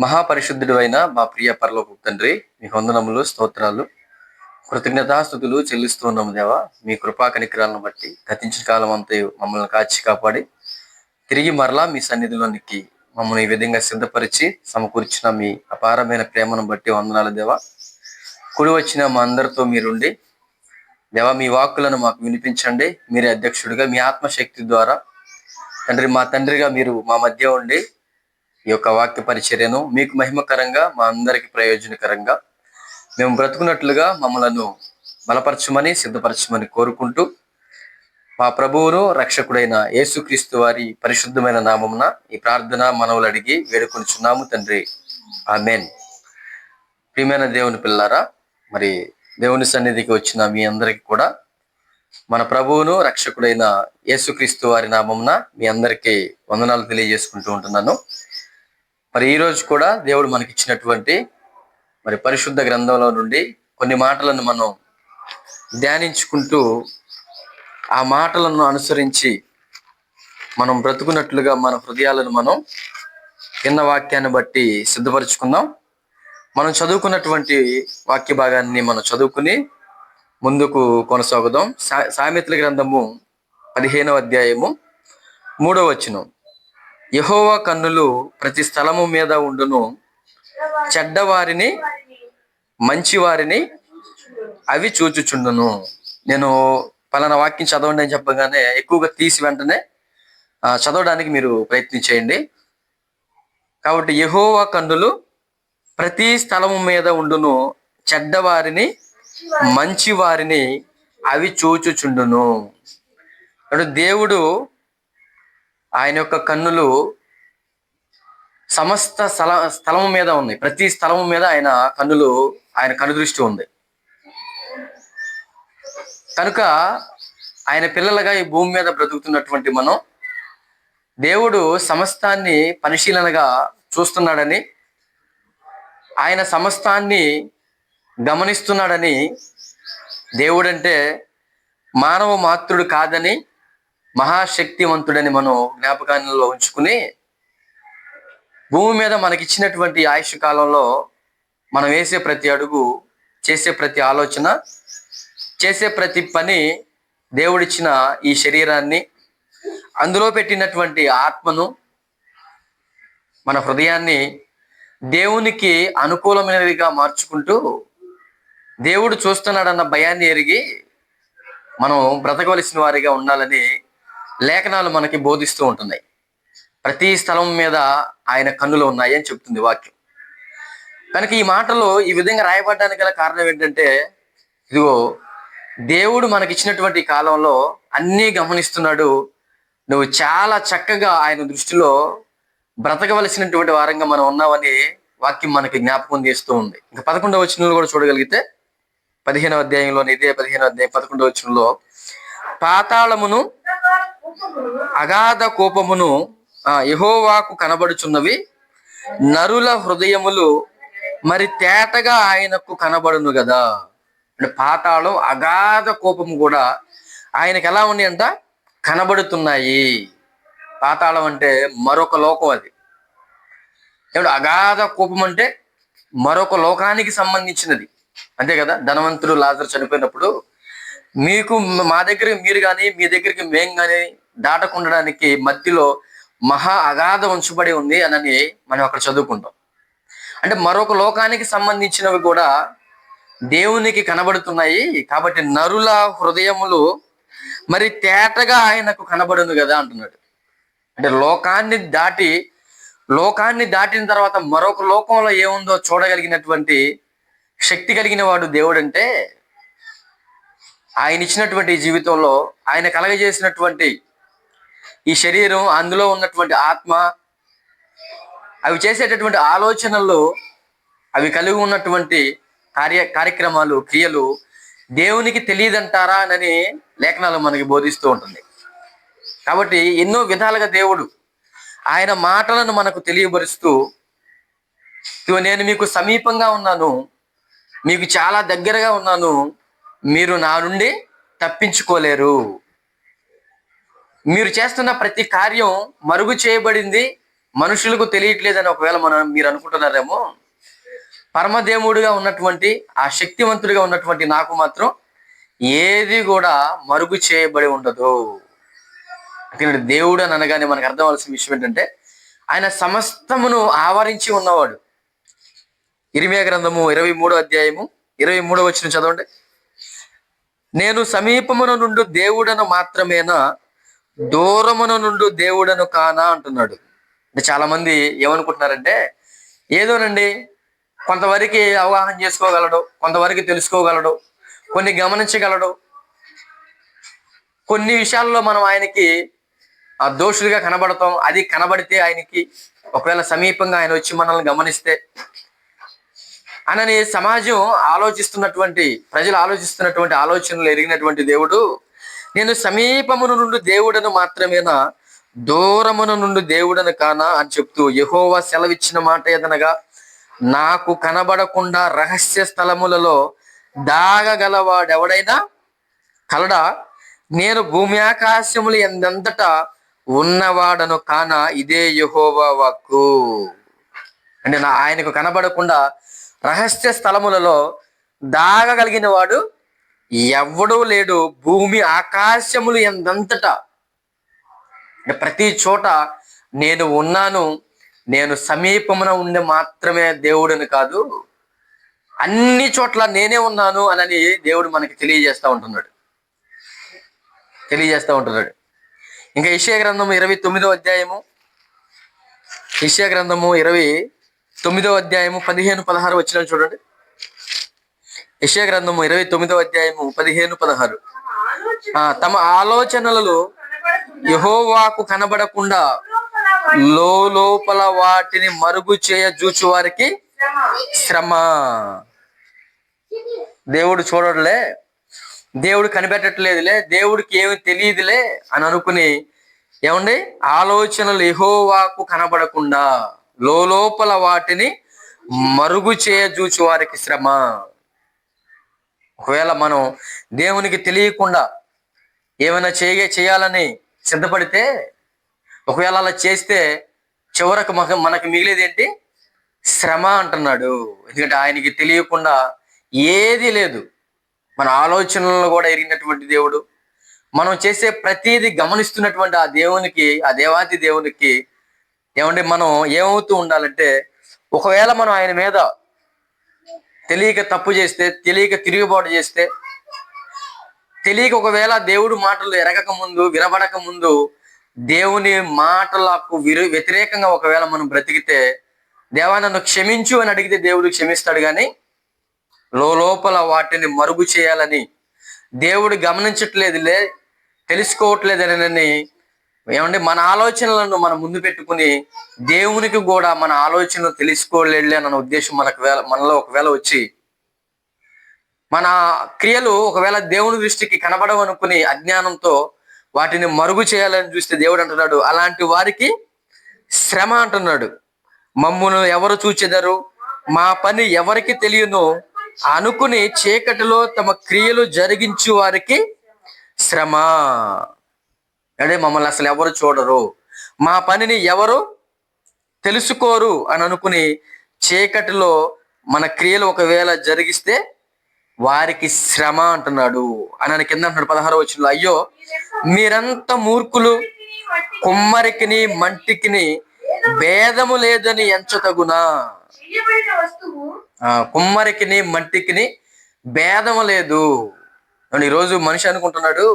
మహాపరిశుద్ధుడు అయిన మా ప్రియ పరలోక తండ్రి, మీకు వందనములు, స్తోత్రాలు, కృతజ్ఞతాస్తుతులు చెల్లిస్తూ ఉన్నాము దేవా. మీ కృపా కనికరాలను బట్టి గతించిన కాలం అంతా మమ్మల్ని కాచి కాపాడి తిరిగి మరలా మీ సన్నిధిలోనికి మమ్మల్ని ఈ విధంగా సిద్ధపరిచి సమకూర్చిన మీ అపారమైన ప్రేమను బట్టి వందనాలు దేవా. కుడి వచ్చిన మా అందరితో మీరుండి దేవా, మీ వాక్కులను మాకు వినిపించండి. మీరే అధ్యక్షుడిగా మీ ఆత్మశక్తి ద్వారా తండ్రి, మా తండ్రిగా మీరు మా మధ్య ఉండి ఈ యొక్క వాక్య పరిచర్యను మీకు మహిమకరంగా, మా అందరికి ప్రయోజనకరంగా మేము బ్రతుకున్నట్లుగా మమ్మలను బలపరచమని, సిద్ధపరచమని కోరుకుంటూ మా ప్రభువును రక్షకుడైన యేసుక్రీస్తు వారి పరిశుద్ధమైన నామమున ఈ ప్రార్థన మనవులు అడిగి వేడుకొనిచున్నాము తండ్రి, ఆమేన్. ప్రియమైన దేవుని పిల్లారా, మరి దేవుని సన్నిధికి వచ్చిన మీ అందరికి కూడా మన ప్రభువును రక్షకుడైన యేసుక్రీస్తు వారి నామమున మీ అందరికీ వందనాలు తెలియజేసుకుంటూ ఉంటున్నాను. మరి ఈ రోజు కూడా దేవుడు మనకి ఇచ్చినటువంటి మరి పరిశుద్ధ గ్రంథంలో నుండి కొన్ని మాటలను మనం ధ్యానించుకుంటూ ఆ మాటలను అనుసరించి మనం బ్రతుకున్నట్లుగా మన హృదయాలను మనం విన్న వాక్యాన్ని బట్టి సిద్ధపరచుకుందాం. మనం చదువుకున్నటువంటి వాక్య భాగాన్ని మనం చదువుకుని ముందుకు కొనసాగుదాం. సామెతల గ్రంథము 15వ అధ్యాయము 3వ వచనం. యెహోవా కన్నులు ప్రతి స్థలము మీద ఉండును, చెడ్డవారిని మంచివారిని అవి చూచుచుండును. నేను పలానా వాక్యం చదవండి అని చెప్పగానే ఎక్కువగా తీసి వెంటనే చదవడానికి మీరు ప్రయత్నం చేయండి. కాబట్టి యెహోవా కన్నులు ప్రతి స్థలము మీద ఉండును, చెడ్డవారిని మంచివారిని అవి చూచుచుండును. దేవుడు ఆయన యొక్క కన్నులు సమస్త స్థలము మీద ఉన్నాయి. ప్రతి స్థలము మీద ఆయన కనుదృష్టి ఉంది. కనుక ఆయన పిల్లలుగా ఈ భూమి మీద బ్రతుకుతున్నటువంటి మనం దేవుడు సమస్తాన్ని పరిశీలనగా చూస్తున్నాడని, ఆయన సమస్తాన్ని గమనిస్తున్నాడని, దేవుడంటే మానవ మాత్రుడు కాదని, మహాశక్తివంతుడని మనం జ్ఞాపకాలలో ఉంచుకుని భూమి మీద మనకిచ్చినటువంటి ఆయుష్ కాలంలో మనం వేసే ప్రతి అడుగు, చేసే ప్రతి ఆలోచన, చేసే ప్రతి పని, దేవుడిచ్చిన ఈ శరీరాన్ని, అందులో పెట్టినటువంటి ఆత్మను, మన హృదయాన్ని దేవునికి అనుకూలమైనవిగా మార్చుకుంటూ దేవుడు చూస్తున్నాడన్న భయాన్ని ఎరిగి మనం బ్రతకవలసిన వారిగా ఉండాలని లేఖనాలు మనకి బోధిస్తూ ఉంటున్నాయి. ప్రతి స్థలం మీద ఆయన కన్నులు ఉన్నాయి అని చెప్తుంది వాక్యం. కనుక ఈ మాటలు ఈ విధంగా రాయబడడానికి గల కారణం ఏంటంటే, ఇదిగో దేవుడు మనకిచ్చినటువంటి కాలంలో అన్నీ గమనిస్తున్నాడు. నువ్వు చాలా చక్కగా ఆయన దృష్టిలో బ్రతకవలసినటువంటి వారంగా మనం ఉన్నామని వాక్యం మనకి జ్ఞాపకం చేస్తూ ఉంది. ఇంకా 11వ వచనంలో కూడా చూడగలిగితే 15వ అధ్యాయంలోని ఇదే 15వ అధ్యాయం 11వ వచనంలో, పాతాళమును అగాధ కోపమును యెహోవాకు కనబడుచున్నవి, నరుల హృదయములు మరి తేటగా ఆయనకు కనబడును కదా. అంటే పాతాళం, అగాధ కోపము కూడా ఆయనకు ఎలా ఉంది అంట, కనబడుతున్నాయి. పాతాళం అంటే మరొక లోకం. అది ఏమిటి? అగాధ కోపం అంటే మరొక లోకానికి సంబంధించినది, అంతే కదా. ధనవంతుడు లాజరు చనిపోయినప్పుడు మీకు మా దగ్గర మీరు కానీ మీ దగ్గరికి మేము కానీ దాటకుండడానికి మధ్యలో మహా అగాధం ఉంచబడి ఉంది అని మనం అక్కడ చదువుకుంటాం. అంటే మరొక లోకానికి సంబంధించినవి కూడా దేవునికి కనబడుతున్నాయి. కాబట్టి నరుల హృదయములు మరి తేటగా ఆయనకు కనబడును కదా అంటున్నాడు. అంటే లోకాన్ని దాటిన తర్వాత మరొక లోకంలో ఏముందో చూడగలిగినటువంటి శక్తి కలిగిన వాడు దేవుడు. అంటే ఆయన ఇచ్చినటువంటి జీవితంలో ఆయన కలగజేసినటువంటి ఈ శరీరం, అందులో ఉన్నటువంటి ఆత్మ, అవి చేసేటటువంటి ఆలోచనలు, అవి కలిగి ఉన్నటువంటి కార్యక్రమాలు, క్రియలు దేవునికి తెలియదంటారా అని లేఖనాలు మనకి బోధిస్తూ ఉంటుంది. కాబట్టి ఎన్నో విధాలుగా దేవుడు ఆయన మాటలను మనకు తెలియబరుస్తూ, నేను మీకు సమీపంగా ఉన్నాను, మీకు చాలా దగ్గరగా ఉన్నాను, మీరు నా నుండి తప్పించుకోలేరు, మీరు చేస్తున్న ప్రతి కార్యం మరుగు చేయబడింది, మనుషులకు తెలియట్లేదని ఒకవేళ మీరు అనుకుంటున్నారేమో, పరమదేవుడిగా ఉన్నటువంటి ఆ శక్తివంతుడిగా ఉన్నటువంటి నాకు మాత్రం ఏది కూడా మరుగు చేయబడి ఉండదు. అంటే దేవుడు అని అనగానే మనకు అర్థం అవ్వాల్సిన విషయం ఏంటంటే ఆయన సమస్తమును ఆవరించి ఉన్నవాడు. ఇర్మీయా గ్రంథము 23వ అధ్యాయము 23వ వచనం చదవండి. నేను సమీపమున నుండి దేవుడను మాత్రమేనా, దూరమున నుండి దేవుడను కానా అంటున్నాడు. అంటే చాలా మంది ఏమనుకుంటున్నారంటే, ఏదోనండి కొంతవరకు అవగాహన చేసుకోగలడు, కొంతవరకు తెలుసుకోగలడు, కొన్ని గమనించగలడు, కొన్ని విషయాల్లో మనం ఆయనకి ఆ దోషులుగా కనబడతాం. అది కనబడితే ఆయనకి ఒకవేళ సమీపంగా ఆయన వచ్చి మనల్ని గమనిస్తే అనని సమాజం ఆలోచిస్తున్నటువంటి, ప్రజలు ఆలోచిస్తున్నటువంటి ఆలోచనలు ఎరిగినటువంటి దేవుడు, నేను సమీపమును నుండి దేవుడను మాత్రమేనా, దూరమును నుండి దేవుడను కానా అని చెప్తూ యెహోవా సెలవిచ్చిన మాట ఏదనగా, నాకు కనబడకుండా రహస్య స్థలములలో దాగగలవాడెవడైనా కలడా, నేను భూమి ఆకాశములు ఎందంతటా ఉన్నవాడను కానా, ఇదే యెహోవా వాక్కు. అంటే ఆయనకు కనబడకుండా రహస్య స్థలములలో దాగగలిగిన వాడు ఎవడూ లేడు. భూమి ఆకాశములు ఎందంతటా, అంటే ప్రతి చోట నేను ఉన్నాను. నేను సమీపమున ఉండి మాత్రమే దేవుడిని కాదు, అన్ని చోట్ల నేనే ఉన్నాను అని దేవుడు మనకి తెలియజేస్తూ ఉంటున్నాడు. ఇంకా యెషయా గ్రంథము 29వ అధ్యాయము, యెషయా గ్రంథము 29వ అధ్యాయము 15-16 వచనం చూడండి. యెషయా గ్రంథము 29వ అధ్యాయము 15-16. తమ ఆలోచనలలో యెహోవాకు కనబడకుండా లోపల వాటిని మరుగు చేయ జూచు వారికి శ్రమ. దేవుడు చూడడులే, దేవుడు కనిపెట్టట్లేదులే, దేవుడికి ఏమి తెలియదులే అని అనుకుని ఏమండి ఆలోచనలు యెహోవాకు కనబడకుండా లోపల వాటిని మరుగు చేయ జూచు వారికి శ్రమ. ఒకవేళ మనం దేవునికి తెలియకుండా ఏమైనా చేయాలని సిద్ధపడితే, ఒకవేళ అలా చేస్తే చివరకు మనకు మిగిలేది ఏంటి? శ్రమ అంటున్నాడు. ఎందుకంటే ఆయనకి తెలియకుండా ఏది లేదు. మన ఆలోచనలను కూడా ఎరిగినటువంటి దేవుడు, మనం చేసే ప్రతిదీ గమనిస్తున్నటువంటి ఆ దేవునికి, ఆ దేవాతి దేవునికి ఏమంటే మనం ఏమవుతూ ఉండాలంటే, ఒకవేళ మనం ఆయన మీద తెలియక తప్పు చేస్తే, తెలియక తిరుగుబాటు చేస్తే, తెలియక ఒకవేళ దేవుడు మాటలు ఎరగక ముందు, వినబడక ముందు దేవుని మాటలకు వ్యతిరేకంగా ఒకవేళ మనం బ్రతికితే, దేవా నన్ను క్షమించు అని అడిగితే దేవుడు క్షమిస్తాడు. కానీ లోపల వాటిని మరుగు చేయాలని దేవుడు గమనించట్లేదులే, తెలుసుకోవట్లేదని ఏమంటే మన ఆలోచనలను మనం ముందు పెట్టుకుని దేవునికి కూడా మన ఆలోచనలు తెలుసుకోలేదులే అన్న ఉద్దేశం మనలో ఒకవేళ వచ్చి, మన క్రియలు ఒకవేళ దేవుని దృష్టికి కనబడవనుకుని అజ్ఞానంతో వాటిని మరుగు చేయాలని చూస్తే దేవుడు అంటున్నాడు, అలాంటి వారికి శ్రమ అంటున్నాడు. మమ్మును ఎవరు చూచెదరు, మా పని ఎవరికి తెలియను అనుకుని చీకటిలో తమ క్రియలు జరిగించు వారికి శ్రమ. అంటే మమ్మల్ని అసలు ఎవరు చూడరు, మా పనిని ఎవరు తెలుసుకోరు అని అనుకుని చీకటిలో మన క్రియలు ఒకవేళ జరిగిస్తే వారికి శ్రమ అంటున్నాడు. అని కింద అంటున్నాడు 16వ వచనంలో, అయ్యో మీరంతా మూర్ఖులు, కుమ్మరికిని మంటికిని భేదము లేదని ఎంచతగునా. కుమ్మరికిని మంటికిని భేదము లేదు. ఈరోజు మనిషి అనుకుంటున్నాడు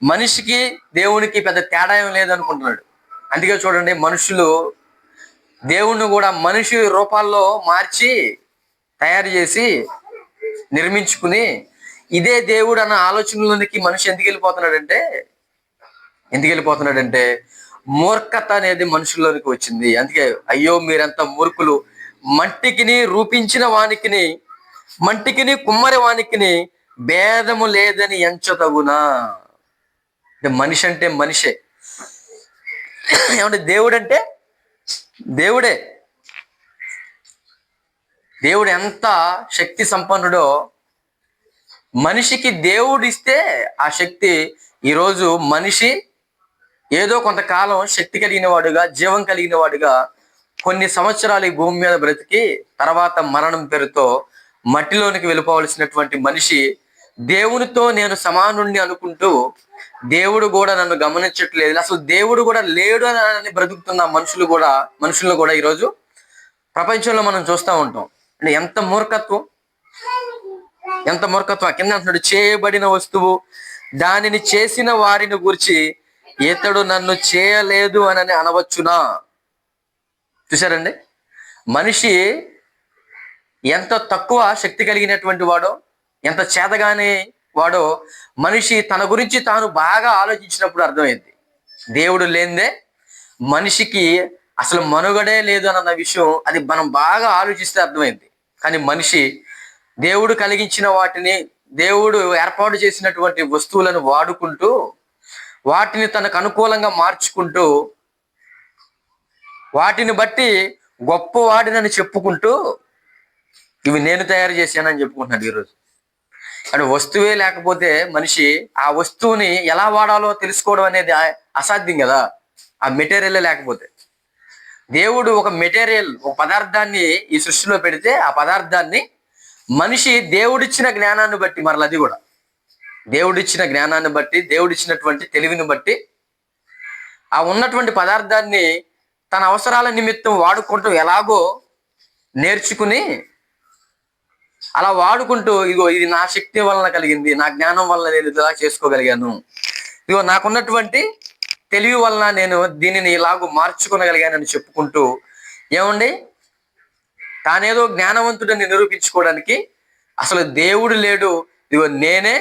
మనిషికి దేవునికి పెద్ద తేడా ఏం లేదు అనుకుంటున్నాడు. అందుకే చూడండి, మనుషులు దేవుణ్ణి కూడా మనిషి రూపాల్లో మార్చి తయారు చేసి నిర్మించుకుని ఇదే దేవుడు అన్న ఆలోచనలోనికి మనిషి ఎందుకు వెళ్ళిపోతున్నాడంటే మూర్ఖత అనేది మనుషుల్లోనికి వచ్చింది. అందుకే అయ్యో మీరంతా మూర్ఖులు, మట్టికిని రూపించిన వానికిని మంటికిని కుమ్మరి వానికిని భేదము లేదని ఎంచతగునా. అంటే మనిషి అంటే మనిషే, ఏమంటే దేవుడు అంటే దేవుడే. దేవుడు ఎంత శక్తి సంపన్నుడో మనిషికి దేవుడు ఇస్తే ఆ శక్తి, ఈరోజు మనిషి ఏదో కొంతకాలం శక్తి కలిగిన వాడుగా, జీవం కలిగిన వాడుగా కొన్ని సంవత్సరాలు ఈ భూమి మీద బ్రతికి తర్వాత మరణం పేరుతో మట్టిలోనికి వెళ్ళిపోవలసినటువంటి మనిషి దేవునితో నేను సమానుణ్ణి అనుకుంటూ దేవుడు కూడా నన్ను గమనించట్లేదు, అసలు దేవుడు కూడా లేడు అని బ్రతుకుతున్న మనుషులను కూడా ఈరోజు ప్రపంచంలో మనం చూస్తూ ఉంటాం. అంటే ఎంత మూర్ఖత్వం, ఎంత మూర్ఖత్వం. కింద అంటున్నాడు, చేయబడిన వస్తువు దానిని చేసిన వారిని గురించి ఇతడు నన్ను చేయలేదు అని అనవచ్చునా. చూసారండి, మనిషి ఎంత తక్కువ శక్తి కలిగినటువంటి వాడో, ఎంత చేతగాని వాడో మనిషి తన గురించి తాను బాగా ఆలోచించినప్పుడు అర్థమైంది. దేవుడు లేనిదే మనిషికి అసలు మనుగడే లేదు అన్న విషయం అది మనం బాగా ఆలోచిస్తే అర్థమైంది. కానీ మనిషి దేవుడు కలిగించిన వాటిని, దేవుడు ఏర్పాటు చేసినటువంటి వస్తువులను వాడుకుంటూ వాటిని తనకు అనుకూలంగా మార్చుకుంటూ వాటిని బట్టి గొప్పవాడినని చెప్పుకుంటూ ఇవి నేను తయారు చేశానని చెప్పుకుంటున్నాడు ఈరోజు. అంటే వస్తువే లేకపోతే మనిషి ఆ వస్తువుని ఎలా వాడాలో తెలుసుకోవడం అనేది అసాధ్యం కదా, ఆ మెటీరియల్ లేకపోతే. దేవుడు ఒక మెటీరియల్, ఒక పదార్థాన్ని ఈ సృష్టిలో పెడితే ఆ పదార్థాన్ని మనిషి దేవుడిచ్చిన జ్ఞానాన్ని బట్టి, మరల అది కూడా దేవుడిచ్చిన జ్ఞానాన్ని బట్టి, దేవుడిచ్చినటువంటి తెలివిని బట్టి ఆ ఉన్నటువంటి పదార్థాన్ని తన అవసరాల నిమిత్తం వాడుకుంటూ ఎలాగో నేర్చుకుని అలా వాడుకుంటూ, ఇగో ఇది నా శక్తి వలన కలిగింది, నా జ్ఞానం వలన నేను ఇలా చేసుకోగలిగాను, ఇగో నాకున్నటువంటి తెలివి వలన నేను దీనిని ఇలాగూ మార్చుకోగలిగానని చెప్పుకుంటూ ఏమండి తానేదో జ్ఞానవంతుడని నిరూపించుకోవడానికి అసలు దేవుడు లేడు, ఇగో నేనే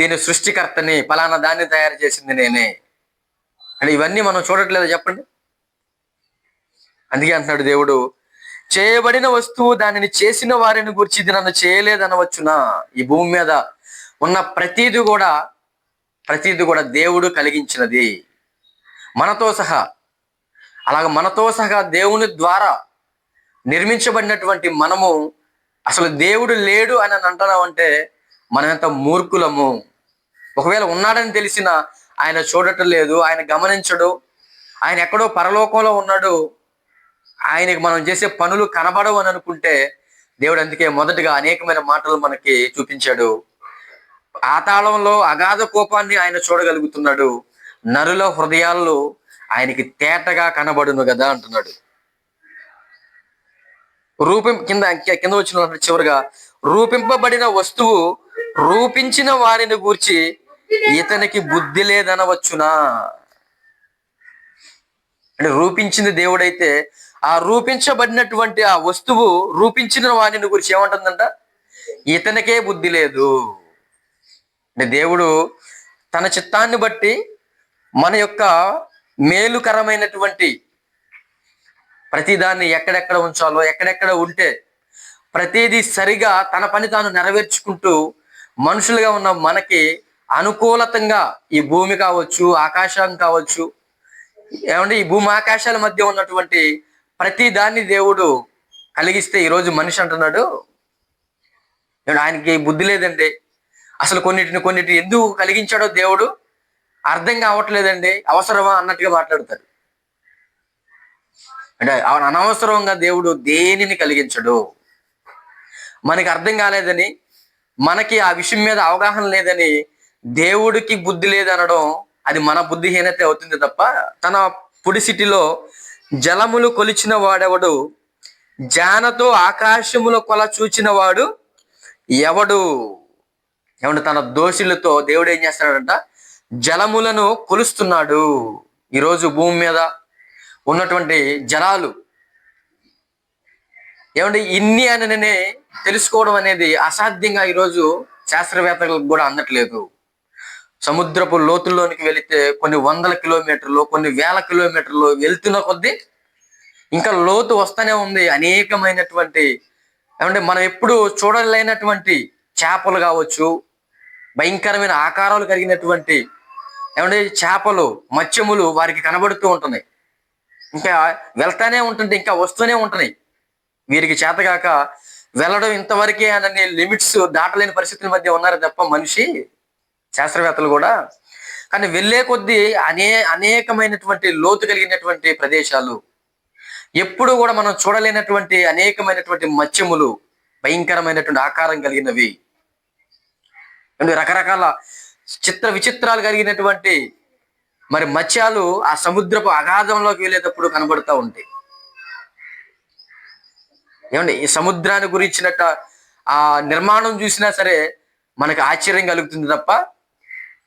దీని సృష్టికర్తని, ఫలానా దాన్ని తయారు చేసింది నేనే అంటే ఇవన్నీ మనం చూడట్లేదా చెప్పండి. అందుకే అంటున్నాడు దేవుడు, చేయబడిన వస్తువు దానిని చేసిన వారిని గురించి ఇది నన్ను చేయలేదనవచ్చునా. ఈ భూమి మీద ఉన్న ప్రతిది కూడా దేవుడు కలిగించినది, మనతో సహా. అలాగ మనతో సహా దేవుని ద్వారా నిర్మించబడినటువంటి మనము అసలు దేవుడు లేడు అని అంటున్నామంటే మనం ఎంత మూర్ఖులము. ఒకవేళ ఉన్నాడని తెలిసిన ఆయన చూడటం లేదు, ఆయన గమనించడు, ఆయన ఎక్కడో పరలోకంలో ఉన్నాడు, ఆయనకి మనం చేసే పనులు కనబడవు అని అనుకుంటే దేవుడు అందుకే మొదటగా అనేకమైన మాటలు మనకి చూపించాడు. పాతాళంలో అగాధ కోపాన్ని ఆయన చూడగలుగుతున్నాడు, నరుల హృదయాల్లో ఆయనకి తేటగా కనబడును కదా అంటున్నాడు. కింద వచ్చిన చివరిగా, రూపింపబడిన వస్తువు రూపించిన వారిని గూర్చి ఇతనికి బుద్ధి లేదనవచ్చునా. అంటే రూపించింది దేవుడైతే ఆ రూపించబడినటువంటి ఆ వస్తువు రూపించిన వారిని గురించి ఏమంటుందంట, ఇతనికే బుద్ధి లేదు. అంటే దేవుడు తన చిత్తాన్ని బట్టి మన యొక్క మేలుకరమైనటువంటి ప్రతిదాన్ని ఎక్కడెక్కడ ఉంచాలో, ఎక్కడెక్కడ ఉంటే ప్రతిదీ సరిగా తన పని తాను నెరవేర్చుకుంటూ మనుషులుగా ఉన్న మనకి అనుకూలతంగా ఈ భూమి కావచ్చు, ఆకాశం కావచ్చు, ఏమంటే ఈ భూమి ఆకాశాల మధ్య ఉన్నటువంటి ప్రతి దాన్ని దేవుడు కలిగిస్తే ఈరోజు మనిషి అంటున్నాడు ఆయనకి బుద్ధి లేదండి, అసలు కొన్నిటిని ఎందుకు కలిగించాడో దేవుడు అర్థం కావట్లేదండి, అవసరమా అన్నట్టుగా మాట్లాడతాడు. అంటే అనవసరంగా దేవుడు దేనిని కలిగించడు. మనకి అర్థం కాలేదని, మనకి ఆ విషయం మీద అవగాహన లేదని దేవుడికి బుద్ధి లేదనడం అది మన బుద్ధిహీనత అవుతుంది తప్ప, తన పుడిసిటిలో జలములు కొలిచిన వాడెవడు, జానతో ఆకాశముల కొల చూచిన వాడు ఎవడు. ఏమంటే తన దోషులతో దేవుడు ఏం చేస్తున్నాడంట, జలములను కొలుస్తున్నాడు. ఈరోజు భూమి మీద ఉన్నటువంటి జలాలు ఏమంటే ఇన్ని అని తెలుసుకోవడం అనేది అసాధ్యంగా ఈరోజు శాస్త్రవేత్తలకు కూడా అందట్లేదు. సముద్రపు లోతుల్లోనికి వెళితే కొన్ని వందల కిలోమీటర్లు, కొన్ని వేల కిలోమీటర్లు వెళ్తున్న కొద్దీ ఇంకా లోతు వస్తూనే ఉంది. అనేకమైనటువంటి ఏమంటే మనం ఎప్పుడు చూడలేనటువంటి చేపలు కావచ్చు, భయంకరమైన ఆకారాలు కలిగినటువంటి ఏమంటే చేపలు, మత్స్యములు వారికి కనబడుతూ ఉంటున్నాయి. ఇంకా వెళ్తానే ఉంటుంటే ఇంకా వస్తూనే ఉంటున్నాయి. వీరికి చేతగాక వెళ్ళడం ఇంతవరకే అనే లిమిట్స్ దాటలేని పరిస్థితుల మధ్య ఉన్నారు తప్ప మనిషి, శాస్త్రవేత్తలు కూడా. కానీ వెళ్ళే కొద్దీ అనేకమైనటువంటి లోతు కలిగినటువంటి ప్రదేశాలు, ఎప్పుడు కూడా మనం చూడలేనటువంటి అనేకమైనటువంటి మత్స్యములు, భయంకరమైనటువంటి ఆకారం కలిగినవి, అంటే రకరకాల చిత్ర విచిత్రాలు కలిగినటువంటి మరి మత్స్యాలు ఆ సముద్రపు అగాధంలోకి వెళ్ళేటప్పుడు కనబడుతూ ఉంటాయి. ఏమండి, ఈ సముద్రాన్ని గురించినట్ట ఆ నిర్మాణం చూసినా సరే మనకి ఆశ్చర్యం కలుగుతుంది తప్ప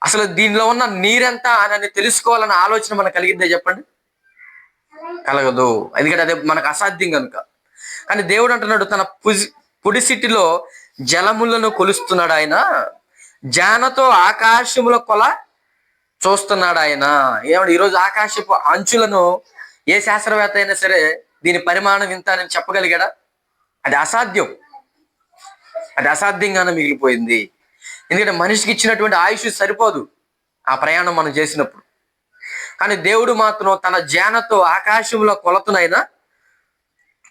అసలు దీనిలో ఉన్న నీరెంత అని తెలుసుకోవాలన్న ఆలోచన మనకు కలిగిద్దే చెప్పండి? కలగదు. ఎందుకంటే అదే మనకు అసాధ్యం కనుక. కానీ దేవుడు అంటున్నాడు, తన పుడిసిటిలో జలములను కొలుస్తున్నాడు ఆయన, జానతో ఆకాశముల కొల చూస్తున్నాడు ఆయన. ఏమంటే ఈరోజు ఆకాశపు అంచులను ఏ శాస్త్రవేత్త అయినా సరే దీని పరిమాణం ఇంత అని చెప్పగలిగాడా? అది అసాధ్యం. అది అసాధ్యంగానే మిగిలిపోయింది. ఎందుకంటే మనిషికి ఇచ్చినటువంటి ఆయుష్ సరిపోదు ఆ ప్రయాణం మనం చేసినప్పుడు. కానీ దేవుడు మాత్రం తన జ్ఞానతో ఆకాశంలో కొలతనైనా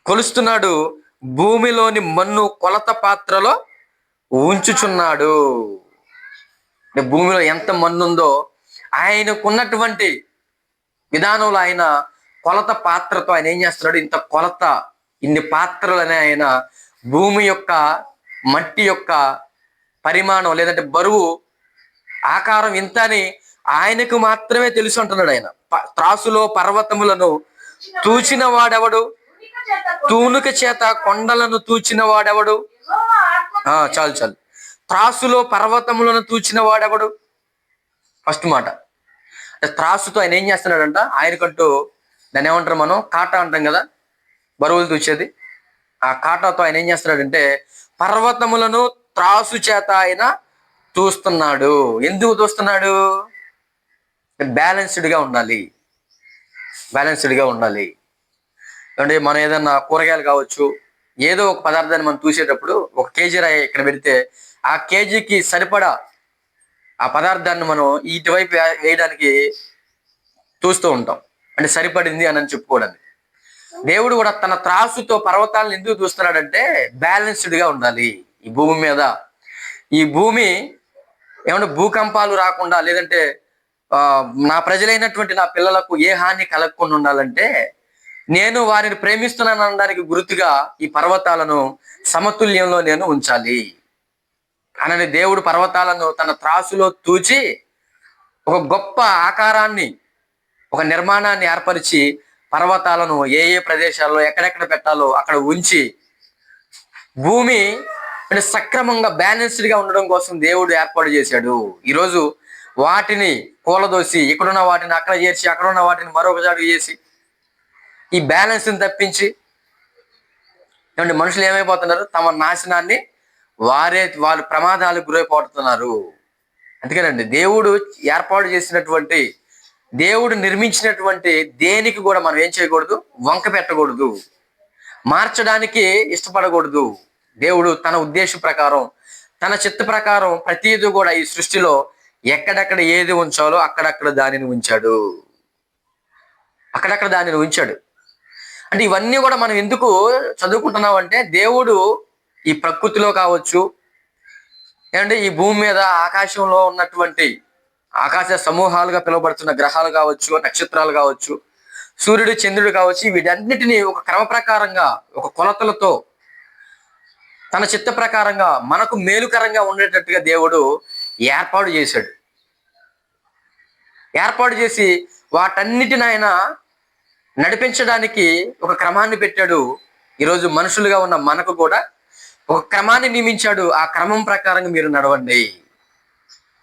కొలుస్తున్నాడు, భూమిలోని మన్ను కొలత పాత్రలో ఉంచుచున్నాడు. భూమిలో ఎంత మన్ను ఉందో ఆయనకున్నటువంటి విధానంలో ఆయన కొలత పాత్రతో ఆయన ఏం చేస్తున్నాడు, ఇంత కొలత, ఇన్ని పాత్రలని ఆయన భూమి యొక్క మట్టి యొక్క పరిమాణం లేదంటే బరువు ఆకారం ఇంత అని ఆయనకు మాత్రమే తెలుసు అంటున్నాడు ఆయన. త్రాసులో పర్వతములను తూచిన వాడెవడు, తూనుక చేత కొండలను తూచిన వాడెవడు? చాలు చాలు. త్రాసులో పర్వతములను తూచిన వాడెవడు? ఫస్ట్ మాట. త్రాసుతో ఆయన ఏం చేస్తున్నాడంట, ఆయనకంటూ దాన్ని ఏమంటారు మనం, కాటా అంటాం కదా, బరువులు తూచేది. ఆ కాటాతో ఆయన ఏం చేస్తున్నాడంటే పర్వతములను త్రాసు చేత ఆయన తూస్తున్నాడు. ఎందుకు తూస్తున్నాడు? బ్యాలెన్స్డ్గా ఉండాలి, బ్యాలెన్స్డ్గా ఉండాలి. అంటే మనం ఏదన్నా కూరగాయలు కావచ్చు, ఏదో ఒక పదార్థాన్ని మనం చూసేటప్పుడు ఒక కేజీ రాయి ఇక్కడ పెడితే ఆ కేజీకి సరిపడా ఆ పదార్థాన్ని మనం ఇటువైపు వేయడానికి చూస్తూ ఉంటాం, అంటే సరిపడింది అని చెప్పుకోవడానికి. దేవుడు కూడా తన త్రాసుతో పర్వతాలను ఎందుకు చూస్తున్నాడంటే బ్యాలెన్స్డ్గా ఉండాలి ఈ భూమి మీద. ఈ భూమి ఏమంటే భూకంపాలు రాకుండా, లేదంటే నా ప్రజలైనటువంటి నా పిల్లలకు ఏ హాని కలగకుండా ఉండాలంటే నేను వారిని ప్రేమిస్తున్నాను అనడానికి గుర్తుగా ఈ పర్వతాలను సమతుల్యంలో నేను ఉంచాలి అని దేవుడు పర్వతాలను తన త్రాసులో తూచి ఒక గొప్ప ఆకారాన్ని, ఒక నిర్మాణాన్ని ఏర్పరిచి పర్వతాలను ఏ ఏ ప్రదేశాల్లో ఎక్కడెక్కడ పెట్టాలో అక్కడ ఉంచి భూమి అంటే సక్రమంగా బ్యాలెన్స్డ్గా ఉండడం కోసం దేవుడు ఏర్పాటు చేశాడు. ఈరోజు వాటిని కూలదోసి ఇక్కడున్న వాటిని అక్కడ చేర్చి అక్కడున్న వాటిని మరొక చాటు చేసి ఈ బ్యాలెన్స్ని తప్పించి ఏమంటే మనుషులు ఏమైపోతున్నారు, తమ నాశనాన్ని వాళ్ళు ప్రమాదాలకు గురైపోతున్నారు. అందుకేనండి దేవుడు ఏర్పాటు చేసినటువంటి, దేవుడు నిర్మించినటువంటి దేనికి కూడా మనం ఏం చేయకూడదు, వంక పెట్టకూడదు, మార్చడానికి ఇష్టపడకూడదు. దేవుడు తన ఉద్దేశ ప్రకారం, తన చిత్త ప్రకారం ప్రతిదీ కూడా ఈ సృష్టిలో ఎక్కడెక్కడ ఏది ఉంచాలో అక్కడక్కడ దానిని ఉంచాడు, అక్కడక్కడ దానిని ఉంచాడు. అంటే ఇవన్నీ కూడా మనం ఎందుకు చదువుకుంటున్నాం అంటే దేవుడు ఈ ప్రకృతిలో కావచ్చు, ఏమంటే ఈ భూమి మీద ఆకాశంలో ఉన్నటువంటి ఆకాశ సమూహాలుగా పిలువబడుతున్న గ్రహాలు కావచ్చు, నక్షత్రాలు కావచ్చు, సూర్యుడు చంద్రుడు కావచ్చు, వీటన్నిటినీ ఒక క్రమ ప్రకారంగా ఒక కొలతలతో తన చిత్త ప్రకారంగా మనకు మేలుకరంగా ఉండేటట్టుగా దేవుడు ఏర్పాటు చేశాడు. ఏర్పాటు చేసి వాటన్నిటిని ఆయన నడిపించడానికి ఒక క్రమాన్ని పెట్టాడు. ఈరోజు మనుషులుగా ఉన్న మనకు కూడా ఒక క్రమాన్ని నియమించాడు. ఆ క్రమం ప్రకారంగా మీరు నడవండి,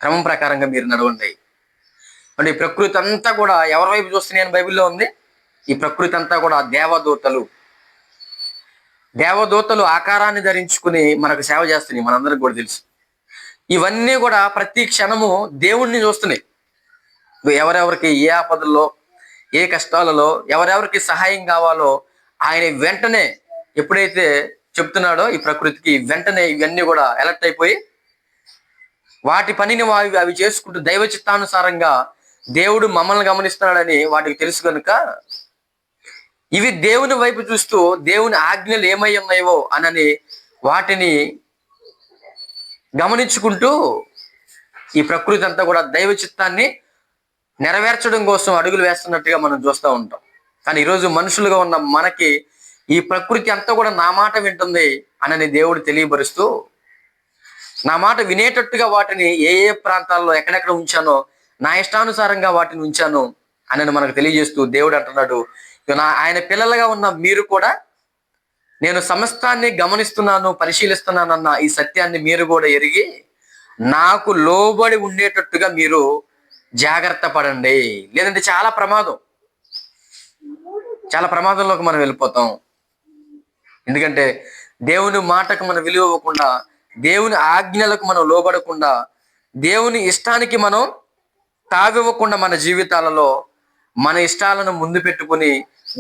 క్రమం ప్రకారంగా మీరు నడవండి. అంటే ఈ ప్రకృతి అంతా కూడా ఎవరి వైపు చూస్తున్నాయని బైబిల్లో ఉంది. ఈ ప్రకృతి అంతా కూడా దేవదూతలు, దేవదూతలు ఆకారాన్ని ధరించుకుని మనకు సేవ చేస్తున్నాయి, మనందరికి కూడా తెలుసు. ఇవన్నీ కూడా ప్రతి క్షణము దేవుణ్ణి చూస్తున్నాయి. ఎవరెవరికి ఏ ఆపదల్లో, ఏ కష్టాలలో ఎవరెవరికి సహాయం కావాలో ఆయన వెంటనే ఎప్పుడైతే చెప్తున్నాడో ఈ ప్రకృతికి, వెంటనే ఇవన్నీ కూడా అలర్ట్ అయిపోయి వాటి పనిని అవి చేసుకుంటూ దైవ చిత్తానుసారంగా దేవుడు మమ్మల్ని గమనిస్తున్నాడని వాటికి తెలుసు కనుక ఇవి దేవుని వైపు చూస్తూ దేవుని ఆజ్ఞలు ఏమై ఉన్నాయో అని వాటిని గమనించుకుంటూ ఈ ప్రకృతి అంతా కూడా దైవ చిత్తాన్ని నెరవేర్చడం కోసం అడుగులు వేస్తున్నట్టుగా మనం చూస్తూ ఉంటాం. కానీ ఈరోజు మనుషులుగా ఉన్న మనకి ఈ ప్రకృతి అంతా కూడా నా మాట వింటుంది అని దేవుడు తెలియబరుస్తూ, నా మాట వినేటట్టుగా వాటిని ఏ ఏ ప్రాంతాల్లో ఎక్కడెక్కడ ఉంచానో నా ఇష్టానుసారంగా వాటిని ఉంచాను అని మనకు తెలియజేస్తూ దేవుడు అంటున్నాడు, ఆయన పిల్లలుగా ఉన్న మీరు కూడా నేను సమస్తాన్ని గమనిస్తున్నాను, పరిశీలిస్తున్నానన్న ఈ సత్యాన్ని మీరు కూడా ఎరిగి నాకు లోబడి ఉండేటట్టుగా మీరు జాగ్రత్త పడండి. లేదంటే చాలా ప్రమాదంలోకి మనం వెళ్ళిపోతాం. ఎందుకంటే దేవుని మాటకు మనం విలువ ఇవ్వకుండా, దేవుని ఆజ్ఞలకు మనం లోబడకుండా, దేవుని ఇష్టానికి మనం తావివ్వకుండా మన జీవితాలలో మన ఇష్టాలను ముందు పెట్టుకుని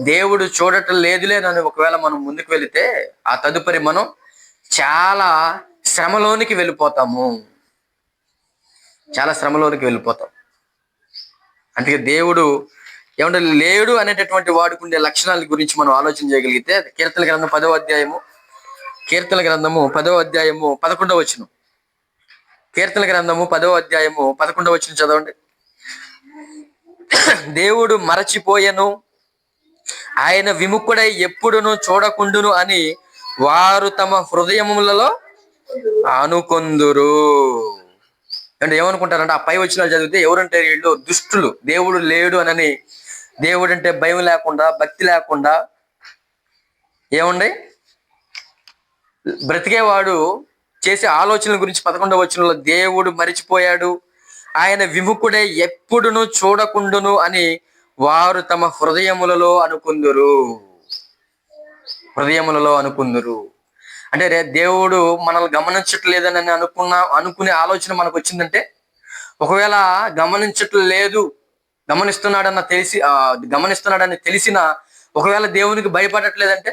దేవుడు చూడటం లేదులేనని ఒకవేళ మనం ముందుకు వెళితే ఆ తదుపరి మనం చాలా శ్రమలోనికి వెళ్ళిపోతాము. అందుకే దేవుడు ఏమంటే లేడు అనేటటువంటి వాడుకుండే లక్షణాల గురించి మనం ఆలోచన చేయగలిగితే కీర్తన గ్రంథం 10వ అధ్యాయము 11వ వచనం. కీర్తన గ్రంథము 10వ అధ్యాయము 11వ వచనం చదవండి. దేవుడు మరచిపోయెను, ఆయన విముఖుడై ఎప్పుడును చూడకుండును అని వారు తమ హృదయములలో అనుకొందురు. అంటే ఏమనుకుంటారంటే ఆ పై వచనాలు చదివితే ఎవరంటే వీళ్ళు దుష్టులు, దేవుడు లేడు అని, దేవుడు అంటే భయం లేకుండా, భక్తి లేకుండా ఏముండే బ్రతికేవాడు చేసే ఆలోచనల గురించి 11వ వచనంలో దేవుడు మరిచిపోయాడు, ఆయన విముఖుడై ఎప్పుడును చూడకుండును అని వారు తమ హృదయములలో అనుకుందురు. అంటే దేవుడు మనల్ని గమనించట్లేదని అనుకునే ఆలోచన మనకు వచ్చిందంటే, ఒకవేళ గమనిస్తున్నాడని తెలిసిన ఒకవేళ దేవునికి భయపడట్లేదంటే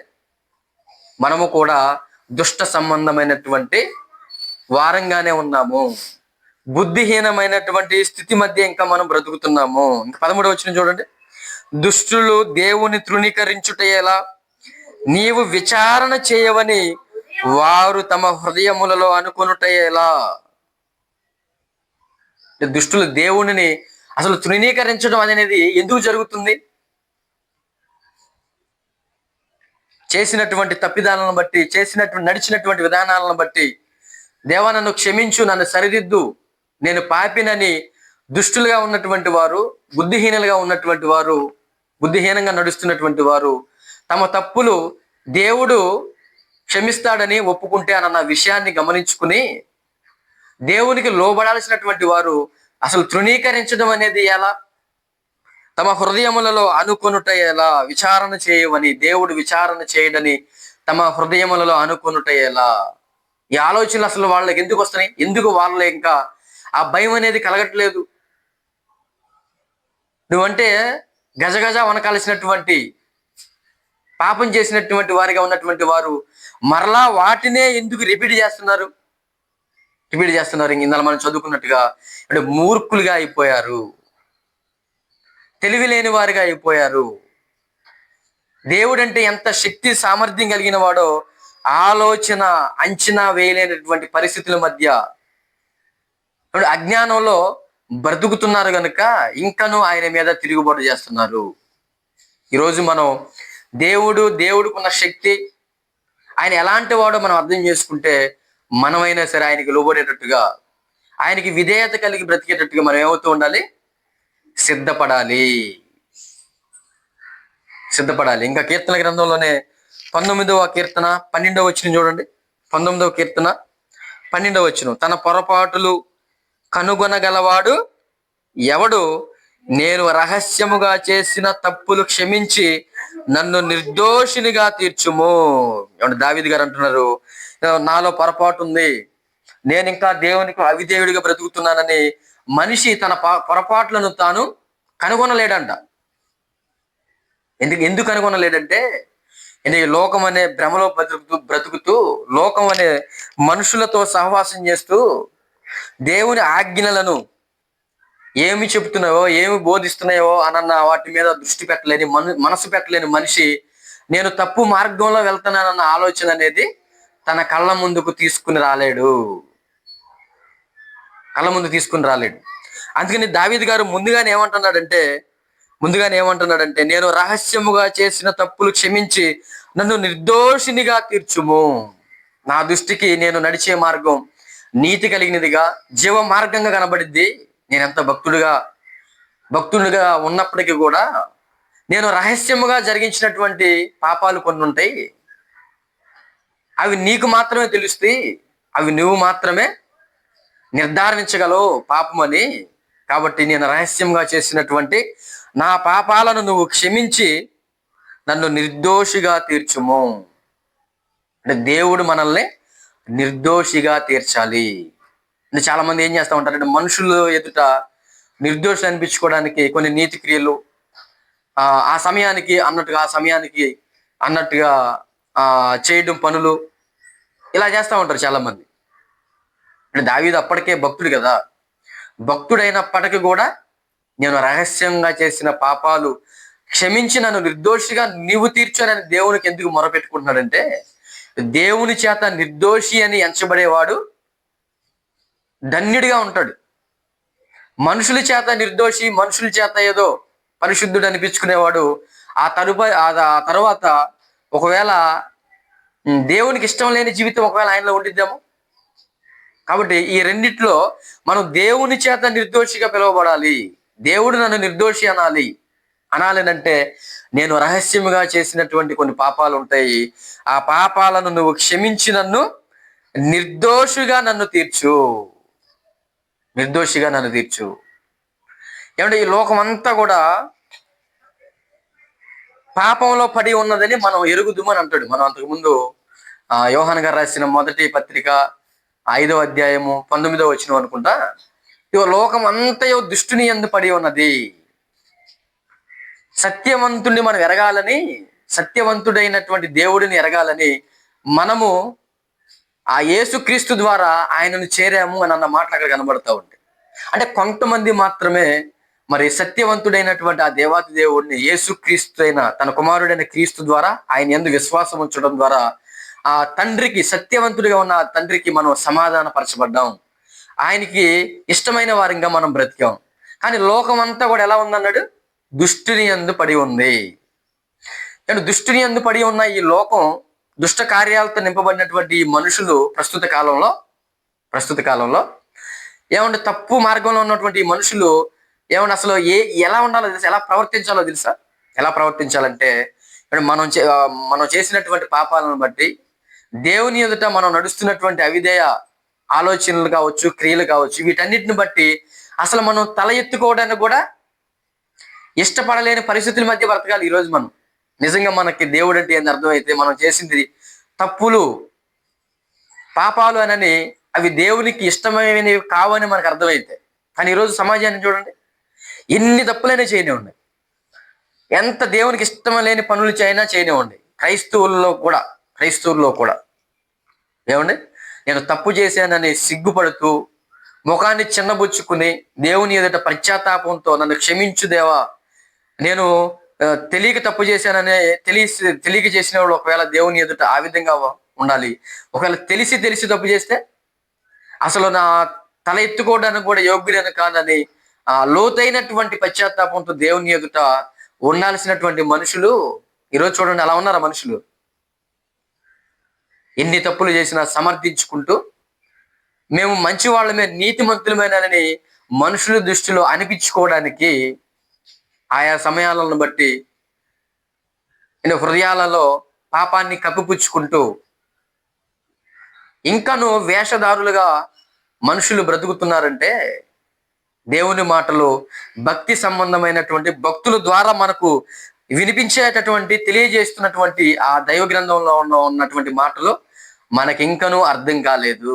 మనము కూడా దుష్ట సంబంధమైనటువంటి వారంగానే ఉన్నాము. బుద్ధిహీనమైనటువంటి స్థితి మధ్య ఇంకా మనం బ్రతుకుతున్నాము. 13వ వచనం చూడండి. దుష్టులు దేవుని తృణీకరించుటయేలా, నీవు విచారణ చేయవని వారు తమ హృదయములలో అనుకొనుటయేలా. దుష్టులు దేవునిని అసలు తృణీకరించడం అనేది ఎందుకు జరుగుతుంది? చేసినటువంటి తప్పిదాలను బట్టి, నడిచినటువంటి విధానాలను బట్టి, దేవా నన్ను క్షమించు, నన్ను సరిదిద్దు, నేను పాపినని దుష్టులుగా ఉన్నటువంటి వారు, బుద్ధిహీనంగా నడుస్తున్నటువంటి వారు తమ తప్పులు దేవుడు క్షమిస్తాడని ఒప్పుకుంటే అన్న విషయాన్ని గమనించుకుని దేవునికి లోబడాల్సినటువంటి వారు అసలు తృణీకరించడం అనేది ఎలా? తమ హృదయములలో అనుకొనుట ఎలా? విచారణ చేయవని, దేవుడు విచారణ చేయడని తమ హృదయములలో అనుకొనుట ఎలా? ఈ ఆలోచనలు అసలు వాళ్ళకి ఎందుకు వస్తున్నాయి? ఎందుకు వాళ్ళు ఇంకా ఆ భయం అనేది కలగట్లేదు? నువ్వంటే గజగజ వనకాల్సినటువంటి పాపం చేసినటువంటి వారిగా ఉన్నటువంటి వారు మరలా వాటినే ఎందుకు రిపీట్ చేస్తున్నారు? ఇందులో మనం చదువుకున్నట్టుగా అంటే మూర్ఖులుగా అయిపోయారు, తెలివి లేని వారిగా అయిపోయారు. దేవుడు అంటే ఎంత శక్తి సామర్థ్యం కలిగిన వాడో ఆలోచన అంచనా వేయలేనటువంటి పరిస్థితుల మధ్య అజ్ఞానంలో బ్రతుకుతున్నారు కనుక ఇంకనూ ఆయన మీద తిరుగుబాటు చేస్తున్నారు. ఈరోజు మనం దేవుడికున్న శక్తి, ఆయన ఎలాంటి వాడో మనం అర్థం చేసుకుంటే మనమైనా సరే ఆయనకి లోబడేటట్టుగా, ఆయనకి విధేయత కలిగి బ్రతికేటట్టుగా మనం ఏమవుతూ ఉండాలి? సిద్ధపడాలి. ఇంకా కీర్తన గ్రంథంలోనే 19వ కీర్తన 12వ వచనం చూడండి. 19వ కీర్తన 12వ వచనం. తన పొరపాటులు కనుగొనగలవాడు ఎవడు? నేను రహస్యముగా చేసిన తప్పులు క్షమించి నన్ను నిర్దోషినిగా తీర్చుము. దావీదు గారు అంటున్నారు, నాలో పొరపాటు ఉంది, నేను ఇంకా దేవునికి అవిధేయుడిగా బ్రతుకుతున్నానని మనిషి తన పొరపాట్లను తాను కనుగొనలేడంట. ఎందుకు కనుగొనలేడంటే, లోకం అనే భ్రమలో బ్రతుకుతూ లోకం అనే మనుషులతో సహవాసం చేస్తూ దేవుని ఆజ్ఞలను ఏమి చెప్తున్నాయో, ఏమి బోధిస్తున్నాయో అన్న వాటి మీద దృష్టి పెట్టలేని మనసు పెట్టలేని మనిషి నేను తప్పు మార్గంలో వెళ్తున్నానన్న ఆలోచన అనేది తన కళ్ళ ముందుకు తీసుకుని రాలేడు. అందుకని దావీదు గారు ముందుగానే ఏమంటున్నాడంటే, ముందుగానే ఏమంటున్నాడంటే, నేను రహస్యముగా చేసిన తప్పులు క్షమించి నన్ను నిర్దోషినిగా తీర్చుము. నా దృష్టికి నేను నడిచే మార్గం నీతి కలిగినదిగా, జీవ మార్గంగా కనబడిద్ది. నేను ఎంత భక్తుడిగా ఉన్నప్పటికీ కూడా నేను రహస్యముగా జరిగించినటువంటి పాపాలు కొన్ని ఉంటాయి. అవి నీకు మాత్రమే తెలుస్తాయి. అవి నువ్వు మాత్రమే నిర్ధారించగలవు పాపమని. కాబట్టి నేను రహస్యంగా చేసినటువంటి నా పాపాలను నువ్వు క్షమించి నన్ను నిర్దోషిగా తీర్చుము. అంటే దేవుడు మనల్ని నిర్దోషిగా తీర్చాలి. అంటే చాలా మంది ఏం చేస్తూ ఉంటారంటే, మనుషులు ఎదుట నిర్దోషి అనిపించుకోవడానికి కొన్ని నీతి క్రియలు ఆ సమయానికి అన్నట్టుగా చేయడం పనులు ఇలా చేస్తూ ఉంటారు చాలా మంది. అంటే దావీదు అప్పటికే భక్తుడు కదా, భక్తుడైనప్పటికీ కూడా నేను రహస్యంగా చేసిన పాపాలు క్షమించి నన్ను నిర్దోషిగా నీవు తీర్చానని దేవునికి ఎందుకు మొరపెట్టుకుంటున్నాడంటే, దేవుని చేత నిర్దోషి అని ఎంచబడేవాడు ధన్యుడిగా ఉంటాడు. మనుషుల చేత నిర్దోషి, మనుషుల చేత ఏదో పరిశుద్ధుడు అనిపించుకునేవాడు ఆ తర్వాత ఒకవేళ దేవునికి ఇష్టం లేని జీవితం ఒకవేళ ఆయనలో ఉండిద్దాము. కాబట్టి ఈ రెండిట్లో మనం దేవుని చేత నిర్దోషిగా పిలువబడాలి. దేవుడు నన్ను నిర్దోషి అనాలేనంటే నేను రహస్యముగా చేసినటువంటి కొన్ని పాపాలు ఉంటాయి. ఆ పాపాలను నువ్వు క్షమించి నన్ను నిర్దోషిగా తీర్చు. ఏమంటే ఈ లోకం అంతా కూడా పాపంలో పడి ఉన్నదని మనం ఎరుగుదుమని అంటాడు. మనం అంతకుముందు యోహాను గారు రాసిన మొదటి పత్రిక 5వ అధ్యాయము 19వ వచనం అనుకుంటా, ఇవ లోకం అంతయో దుష్టుని యందు పడి ఉన్నది. సత్యవంతుడిని మనం ఎరగాలని, సత్యవంతుడైనటువంటి దేవుడిని ఎరగాలని మనము ఆ యేసుక్రీస్తు ద్వారా ఆయనను చేరాము అని అన్న మాటలు అక్కడ కనబడతా ఉంటాయి. అంటే కొంతమంది మాత్రమే మరి సత్యవంతుడైనటువంటి ఆ దేవాతి దేవుడిని, యేసుక్రీస్తు అయిన తన కుమారుడైన క్రీస్తు ద్వారా ఆయన యందు విశ్వాసం ఉంచడం ద్వారా ఆ తండ్రికి, సత్యవంతుడిగా ఉన్న ఆ తండ్రికి మనం సమాధాన పరచబడ్డాం. ఆయనకి ఇష్టమైన వారంగా మనం బ్రతికాం. కానీ లోకం అంతా కూడా ఎలా ఉందన్నాడు? దుష్టుని యందు పడి ఉంది. దుష్టుని యందు పడి ఉన్న ఈ లోకం, దుష్ట కార్యాలతో నింపబడినటువంటి ఈ మనుషులు ప్రస్తుత కాలంలో ఏమంటే తప్పు మార్గంలో ఉన్నటువంటి ఈ మనుషులు ఏమన్నా అసలు ఎలా ఉండాలో తెలుసా? ఎలా ప్రవర్తించాలో తెలుసా? ఎలా ప్రవర్తించాలంటే, మనం చేసినటువంటి పాపాలను బట్టి దేవుని ఎదుట మనం నడుస్తున్నటువంటి అవిధేయ ఆలోచనలు కావచ్చు, క్రియలు కావచ్చు, వీటన్నిటిని బట్టి అసలు మనం తల ఎత్తుకోవడానికి కూడా ఇష్టపడలేని పరిస్థితుల మధ్య బ్రతకాలి. ఈరోజు మనం నిజంగా మనకి దేవుడు అంటే ఏంది అర్థమైతే, మనం చేసింది తప్పులు, పాపాలు అనని అవి దేవునికి ఇష్టమైనవి కావని మనకు అర్థమైతే. కానీ ఈరోజు సమాజాన్ని చూడండి, ఎన్ని తప్పులైనా చేయనివ్వండి, ఎంత దేవునికి ఇష్టం లేని పనులు చేయనివ్వండి, క్రైస్తవుల్లో కూడా ఏమండి, నేను తప్పు చేశానని సిగ్గుపడుతూ ముఖాన్ని చిన్నబుచ్చుకుని దేవుని ఎదుట పశ్చాత్తాపంతో నన్ను క్షమించు దేవా, నేను తెలియక తప్పు చేశానని తెలియక చేసిన వాళ్ళు ఒకవేళ దేవుని ఎదుట ఆ విధంగా ఉండాలి. ఒకవేళ తెలిసి తప్పు చేస్తే అసలు నా తల ఎత్తుకోవడానికి కూడా యోగ్యుడని కాదని ఆ లోతైనటువంటి పశ్చాత్తాపంతో దేవుని ఎదుట ఉండాల్సినటువంటి మనుషులు ఈరోజు చూడండి అలా ఉన్నారా? మనుషులు ఎన్ని తప్పులు చేసినా సమర్థించుకుంటూ మేము మంచి వాళ్ళమే, నీతిమంతులమేనని మనుషుల దృష్టిలో అనిపించుకోవడానికి ఆయా సమయాలను బట్టి హృదయాలలో పాపాన్ని కప్పిపుచ్చుకుంటూ ఇంకను వేషధారులుగా మనుషులు బ్రతుకుతున్నారంటే, దేవుని మాటలు భక్తి సంబంధమైనటువంటి భక్తుల ద్వారా మనకు వినిపించేటటువంటి, తెలియజేస్తున్నటువంటి ఆ దైవ గ్రంథంలో ఉన్నటువంటి మాటలు మనకి ఇంకనూ అర్థం కాలేదు.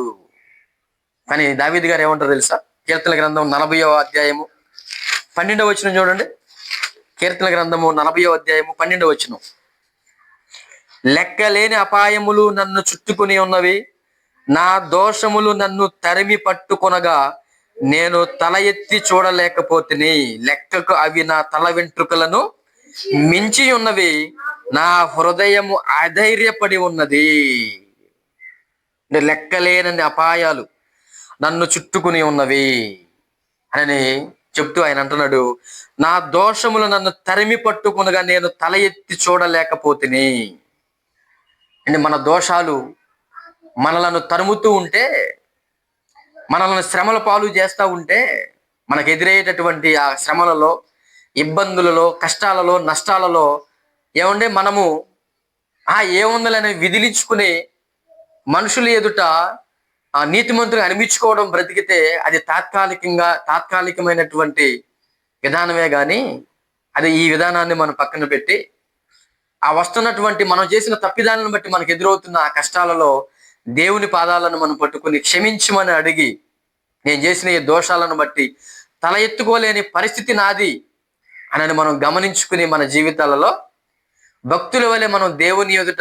కానీ దావీదు గారు ఏమంటారు తెలుసా? కీర్తన గ్రంథం 40వ అధ్యాయము 12వ వచనం చూడండి. కీర్తన గ్రంథము 40వ అధ్యాయము 12వ వచనం, లెక్కలేని అపాయములు నన్ను చుట్టుకుని ఉన్నవి, నా దోషములు నన్ను తరిమి పట్టుకొనగా నేను తల ఎత్తి చూడలేకపోతిని. లెక్కకు అవి నా తల వెంట్రుకలను మించి ఉన్నవి, నా హృదయము అధైర్యపడి ఉన్నది. లెక్కలేనన్ని అపాయాలు నన్ను చుట్టుకుని ఉన్నవి అని చెప్తూ ఆయన అంటున్నాడు, నా దోషములు నన్ను తరిమి పట్టుకునగా నేను తల ఎత్తి చూడలేకపోతిని. అంటే మన దోషాలు మనలను తరుముతూ ఉంటే, మనల్ని శ్రమల పాలు చేస్తూ ఉంటే, మనకు ఎదురయ్యేటటువంటి ఆ శ్రమలలో, ఇబ్బందులలో, కష్టాలలో, నష్టాలలో ఏమంటే మనము ఏముందలని విదిలించుకుని మనుషుల ఎదుట ఆ నీతిమంతులు అనిపించుకోవడం బ్రతికితే అది తాత్కాలికమైనటువంటి విధానమే గాని, అది ఈ విధానాన్ని మనం పక్కన పెట్టి ఆ వస్తున్నటువంటి మనం చేసిన తప్పిదాలను బట్టి మనకు ఎదురవుతున్న ఆ కష్టాలలో దేవుని పాదాలను మనం పట్టుకుని క్షమించమని అడిగి, నేను చేసిన ఈ దోషాలను బట్టి తల ఎత్తుకోలేని పరిస్థితి నాది అని మనం గమనించుకుని మన జీవితాలలో భక్తుల వలె మనం దేవుని ఎదుట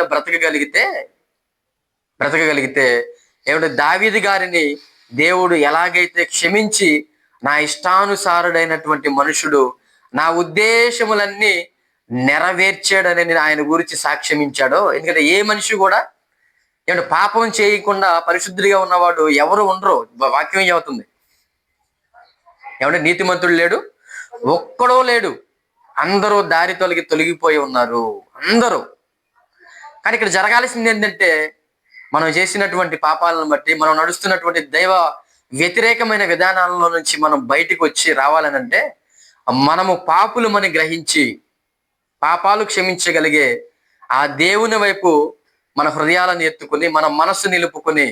బ్రతకగలిగితే ఏమంటే దావీదు గారిని దేవుడు ఎలాగైతే క్షమించి నా ఇష్టానుసారుడైనటువంటి మనుషుడు, నా ఉద్దేశములన్నీ నెరవేర్చాడని ఆయన గురించి సాక్ష్యమించాడో. ఎందుకంటే ఏ మనిషి కూడా ఏమంటే పాపం చేయకుండా పరిశుద్ధుడిగా ఉన్నవాడు ఎవరు ఉండరు. వాక్యం ఏమవుతుంది, ఏమంటే నీతిమంతుడు లేడు, ఒక్కడో లేడు, అందరూ దారి తొలగిపోయి ఉన్నారు అందరూ. కానీ ఇక్కడ జరగాల్సింది ఏంటంటే, మనం చేసినటువంటి పాపాలను బట్టి, మనం నడుస్తున్నటువంటి దైవ వ్యతిరేకమైన విధానాలలో నుంచి మనం బయటికి వచ్చి రావాలనంటే, మనము పాపులమని గ్రహించి పాపాలు క్షమించగలిగే ఆ దేవుని వైపు మన హృదయాలను ఎత్తుకుని, మన మనస్సు నిలుపుకొని,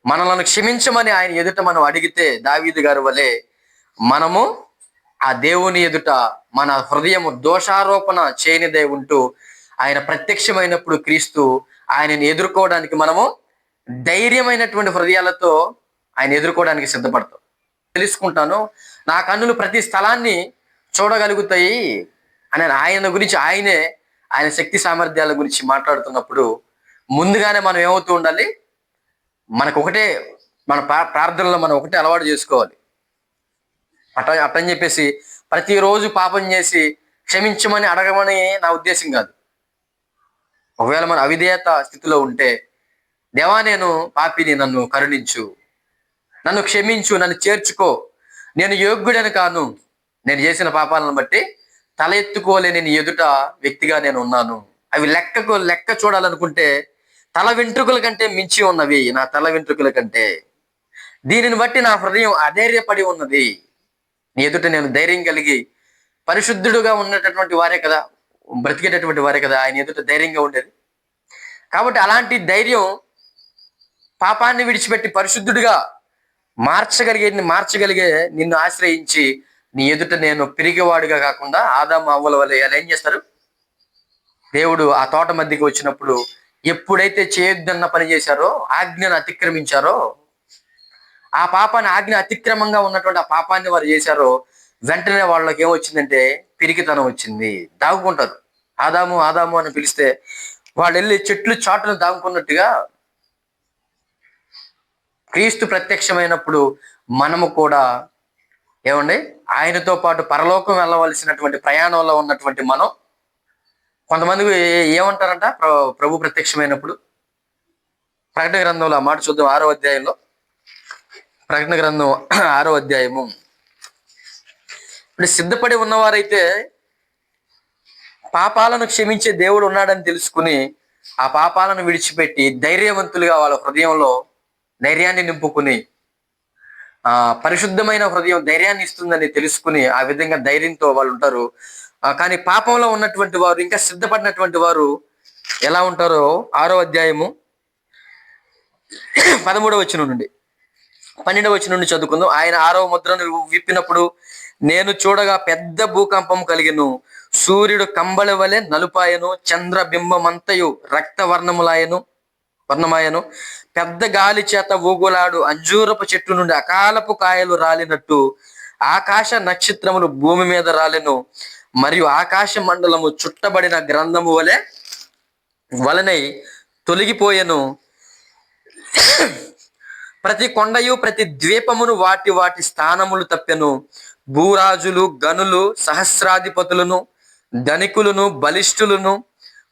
మనలను క్షమించమని ఆయన ఎదుట మనం అడిగితే దావీదు గారి వలె మనము ఆ దేవుని ఎదుట మన హృదయము దోషారోపణ చేయనిదే ఉంటూ, ఆయన ప్రత్యక్షమైనప్పుడు క్రీస్తు ఆయనని ఎదుర్కోవడానికి మనము ధైర్యమైనటువంటి హృదయాలతో ఆయన ఎదుర్కోవడానికి సిద్ధపడతాం. తెలుసుకుంటాను, నా కన్నులు ప్రతి స్థలాన్ని చూడగలుగుతాయి అని ఆయన గురించి ఆయన శక్తి సామర్థ్యాల గురించి మాట్లాడుతున్నప్పుడు ముందుగానే మనం ఏమవుతూ ఉండాలి, మన ప్రార్థనలో మనం ఒకటే అలవాటు చేసుకోవాలి. అట్టని చెప్పేసి ప్రతిరోజు పాపం చేసి క్షమించమని అడగమని నా ఉద్దేశం కాదు. ఒకవేళ మన అవిధేయత స్థితిలో ఉంటే, దేవా నేను పాపిని, నన్ను కరుణించు, నన్ను క్షమించు, నన్ను చేర్చుకో, నేను యోగ్యుడని కాను, నేను చేసిన పాపాలను బట్టి తల ఎత్తుకోలేని నీ ఎదుట వ్యక్తిగా నేను ఉన్నాను. అవి లెక్క చూడాలనుకుంటే తల వెంట్రుకల కంటే మించి ఉన్నవి నా తల వెంట్రుకల కంటే. దీనిని బట్టి నా హృదయం అధైర్యపడి ఉన్నది. నీ ఎదుట నేను ధైర్యం కలిగి, పరిశుద్ధుడుగా ఉన్నటువంటి వారే కదా, బ్రతికేటటువంటి వారే కదా ఆయన ఎదుట ధైర్యంగా ఉండేది. కాబట్టి అలాంటి ధైర్యం పాపాన్ని విడిచిపెట్టి పరిశుద్ధుడిగా మార్చగలిగే నిన్ను ఆశ్రయించి నీ ఎదుట నేను పిరిగివాడుగా కాకుండా ఆదాము అవ్వల వల్ల ఏం చేస్తారు, దేవుడు ఆ తోట మధ్యకి వచ్చినప్పుడు ఎప్పుడైతే చేయొద్దన్న పని చేశారో, ఆజ్ఞను అతిక్రమించారో, ఆ ఆజ్ఞ అతిక్రమంగా ఉన్నటువంటి ఆ పాపాన్ని వారు చేశారో, వెంటనే వాళ్ళకి ఏమొచ్చిందంటే పిరికితనం వచ్చింది. దాగుకుంటారు. ఆదాము ఆదాము అని పిలిస్తే వాళ్ళు వెళ్ళి చెట్లు చాటును దాగుకున్నట్టుగా క్రీస్తు ప్రత్యక్షమైనప్పుడు మనము కూడా ఏమండి ఆయనతో పాటు పరలోకం వెళ్ళవలసినటువంటి ప్రయాణంలో ఉన్నటువంటి మనం, కొంతమంది ఏమంటారంట ప్రభు ప్రత్యక్షమైనప్పుడు, ప్రకటన గ్రంథంలో ఆ మాట చూద్దాం. 6వ అధ్యాయంలో, ప్రకటన గ్రంథం 6వ అధ్యాయము. ఇప్పుడు సిద్ధపడి ఉన్నవారైతే పాపాలను క్షమించే దేవుడు ఉన్నాడని తెలుసుకుని ఆ పాపాలను విడిచిపెట్టి ధైర్యవంతులుగా వాళ్ళ హృదయంలో ధైర్యాన్ని నింపుకుని, పరిశుద్ధమైన హృదయం ధైర్యాన్ని ఇస్తుందని తెలుసుకుని ఆ విధంగా ధైర్యంతో వాళ్ళు ఉంటారు. కానీ పాపంలో ఉన్నటువంటి వారు, ఇంకా సిద్ధపడినటువంటి వారు ఎలా ఉంటారో 6వ అధ్యాయము 13వ వచనం నుండి 12వ వచనం నుండి చదువుకుందాం. ఆయన 6వ ముద్రను విప్పినప్పుడు నేను చూడగా పెద్ద భూకంపం కలిగెను. సూర్యుడు కంబళి వలె నలుపాయను, చంద్రబింబమంతయు వర్ణమాయను. పెద్ద గాలి చేత ఊగులాడు అంజూరపు చెట్టు నుండి అకాలపు కాయలు రాలినట్టు ఆకాశ నక్షత్రములు భూమి మీద రాలెను. మరియు ఆకాశ మండలము చుట్టబడిన గ్రంథము వలనై తొలగిపోయెను. ప్రతి కొండయు ప్రతి ద్వీపమును వాటి స్థానములు తప్పెను. భూరాజులు, గనులు, సహస్రాధిపతులను, ధనికులను, బలిష్ఠులను,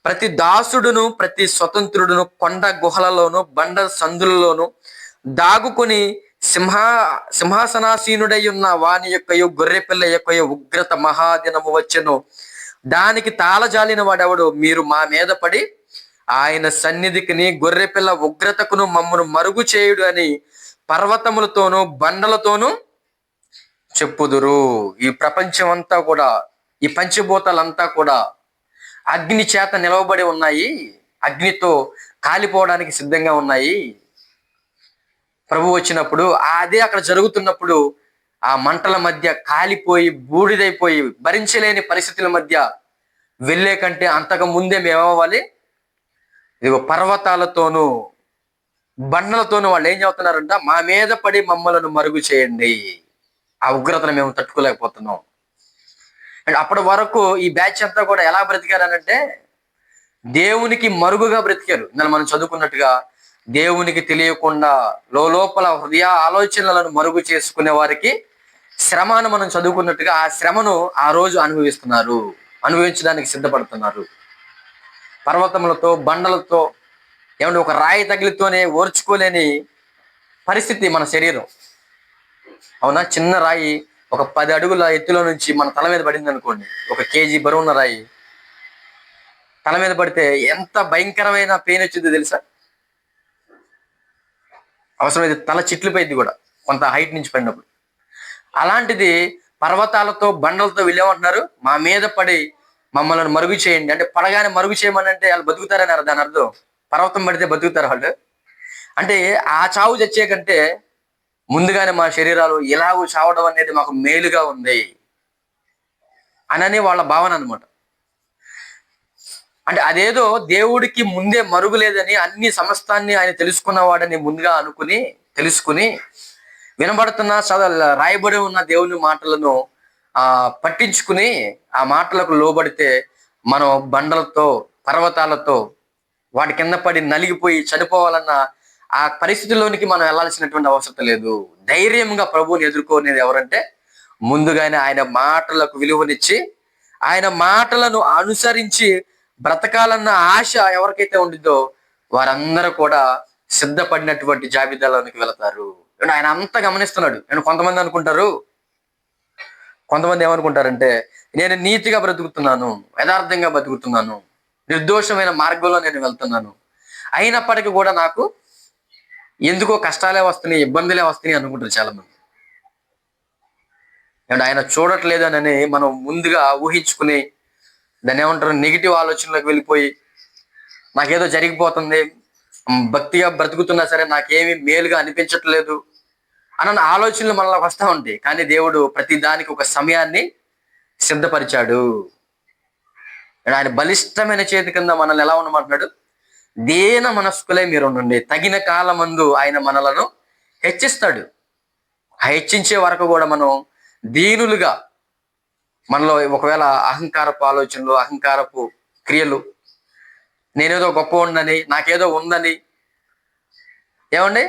ప్రతి దాసుడును, ప్రతి స్వతంత్రుడును కొండ గుహలలోను బండ సందులలోను దాగుకొని సింహ సింహాసనాసీనుడై ఉన్న వాని యొక్కయు గొర్రె పిల్ల యొక్కయు ఉగ్రత మహాదినము వచ్చెను. దానికి తాళజాలిన వాడెవడు? మీరు మా మీద పడి ఆయన సన్నిధికిని గొర్రె పిల్ల ఉగ్రతకును మమ్మను మరుగు చేయుడు అని పర్వతములతోనూ బండలతోనూ చెప్పుదురు. ఈ ప్రపంచం అంతా కూడా, ఈ పంచభూతాలంతా కూడా అగ్ని చేత నిలవబడి ఉన్నాయి, అగ్నితో కాలిపోవడానికి సిద్ధంగా ఉన్నాయి. ప్రభు వచ్చినప్పుడు అదే అక్కడ జరుగుతున్నప్పుడు ఆ మంటల మధ్య కాలిపోయి బూడిదైపోయి భరించలేని పరిస్థితుల మధ్య వెళ్ళే కంటే అంతకు ముందే మేమవ్వాలి, ఇదిగో పర్వతాలతోనూ బండలతోనూ వాళ్ళు ఏం చెబుతున్నారంట, మా మీద పడి మమ్మలను మరుగు చేయండి, ఆ ఉగ్రతను మేము తట్టుకోలేకపోతున్నాం. అండ్ అప్పటి వరకు ఈ బ్యాచ్ అంతా కూడా ఎలా బ్రతికారనంటే దేవునికి మరుగుగా బ్రతికారు. ఇందులో మనం చదువుకున్నట్టుగా దేవునికి తెలియకుండా లోపల హృదయ ఆలోచనలను మరుగు చేసుకునే వారికి శ్రమను మనం చదువుకున్నట్టుగా ఆ శ్రమను ఆ రోజు అనుభవిస్తున్నారు, అనుభవించడానికి సిద్ధపడుతున్నారు. పర్వతములతో బండలతో ఏమంటే ఒక రాయి తగిలితోనే ఓర్చుకోలేని పరిస్థితి మన శరీరం. అవునా? చిన్న రాయి ఒక 10 అడుగుల ఎత్తులో నుంచి మన తల మీద పడింది అనుకోండి, 1 కేజీ బరువున్న రాయి తల మీద పడితే ఎంత భయంకరమైన పెయిన్ వచ్చిందో తెలుసా? అవసరమైతే తల చిట్లిపోయింది కూడా కొంత హైట్ నుంచి పడినప్పుడు. అలాంటిది పర్వతాలతో బండలతో వీళ్ళేమంటున్నారు, మా మీద పడి మమ్మల్ని మరుగు చేయండి అంటే, పడగానే మరుగు చేయమని అంటే వాళ్ళు బతుకుతారని దాని అర్థం. పర్వతం పడితే బతుకుతారు వాళ్ళు అంటే, ఆ చావు చచ్చే కంటే ముందుగానే మా శరీరాలు ఇలాగూ చావడం అనేది మాకు మేలుగా ఉంది అనని వాళ్ళ భావన అనమాట. అంటే అదేదో దేవుడికి ముందే మరుగులేదని అన్ని సమస్తాన్ని ఆయన తెలుసుకున్నవాడని ముందుగా తెలుసుకుని వినబడుతున్న రాయబడి ఉన్న దేవుని మాటలను పట్టించుకుని ఆ మాటలకు లోబడితే మనం బండలతో పర్వతాలతో వాటి కింద పడి నలిగిపోయి చనిపోవాలన్న ఆ పరిస్థితిలోనికి మనం వెళ్లాల్సినటువంటి అవసరం లేదు. ధైర్యంగా ప్రభువుని ఎదుర్కొనేది ఎవరంటే ముందుగానే ఆయన మాటలకు విలువనిచ్చి ఆయన మాటలను అనుసరించి బ్రతకాలన్న ఆశ ఎవరికైతే ఉండిద్దో వారందరూ కూడా సిద్ధపడినటువంటి జాబితాలోనికి వెళతారు. ఆయన అంతా గమనిస్తున్నాడు. నేను కొంతమంది ఏమనుకుంటారంటే నేను నీతిగా బ్రతుకుతున్నాను, యథార్థంగా బ్రతుకుతున్నాను, నిర్దోషమైన మార్గంలో నేను వెళ్తున్నాను, అయినప్పటికీ కూడా నాకు ఎందుకో కష్టాలే వస్తున్నాయి, ఇబ్బందులే వస్తున్నాయి అనుకుంటారు చాలా మంది. అండ్ ఆయన చూడట్లేదనని మనం ముందుగా ఊహించుకుని దాన్ని ఏమంటారు, నెగిటివ్ ఆలోచనలోకి వెళ్ళిపోయి నాకేదో జరిగిపోతుంది, భక్తిగా బ్రతుకుతున్నా సరే నాకేమీ మేలుగా అనిపించట్లేదు అన్న ఆలోచనలు మనలో వస్తూ ఉంటాయి. కానీ దేవుడు ప్రతి దానికి ఒక సమయాన్ని సిద్ధపరిచాడు. ఆయన బలిష్టమైన చేతి కింద మనల్ని ఎలా ఉండమంటున్నాడు, దీన మనస్కులే మీరు ఉండండి, తగిన కాలమందు ఆయన మనలను హెచ్చిస్తాడు. ఆ హెచ్చించే వరకు కూడా మనం దీనులుగా, మనలో ఒకవేళ అహంకారపు ఆలోచనలు, అహంకారపు క్రియలు, నేనేదో గొప్ప ఉందని, నాకేదో ఉందని, ఏమండి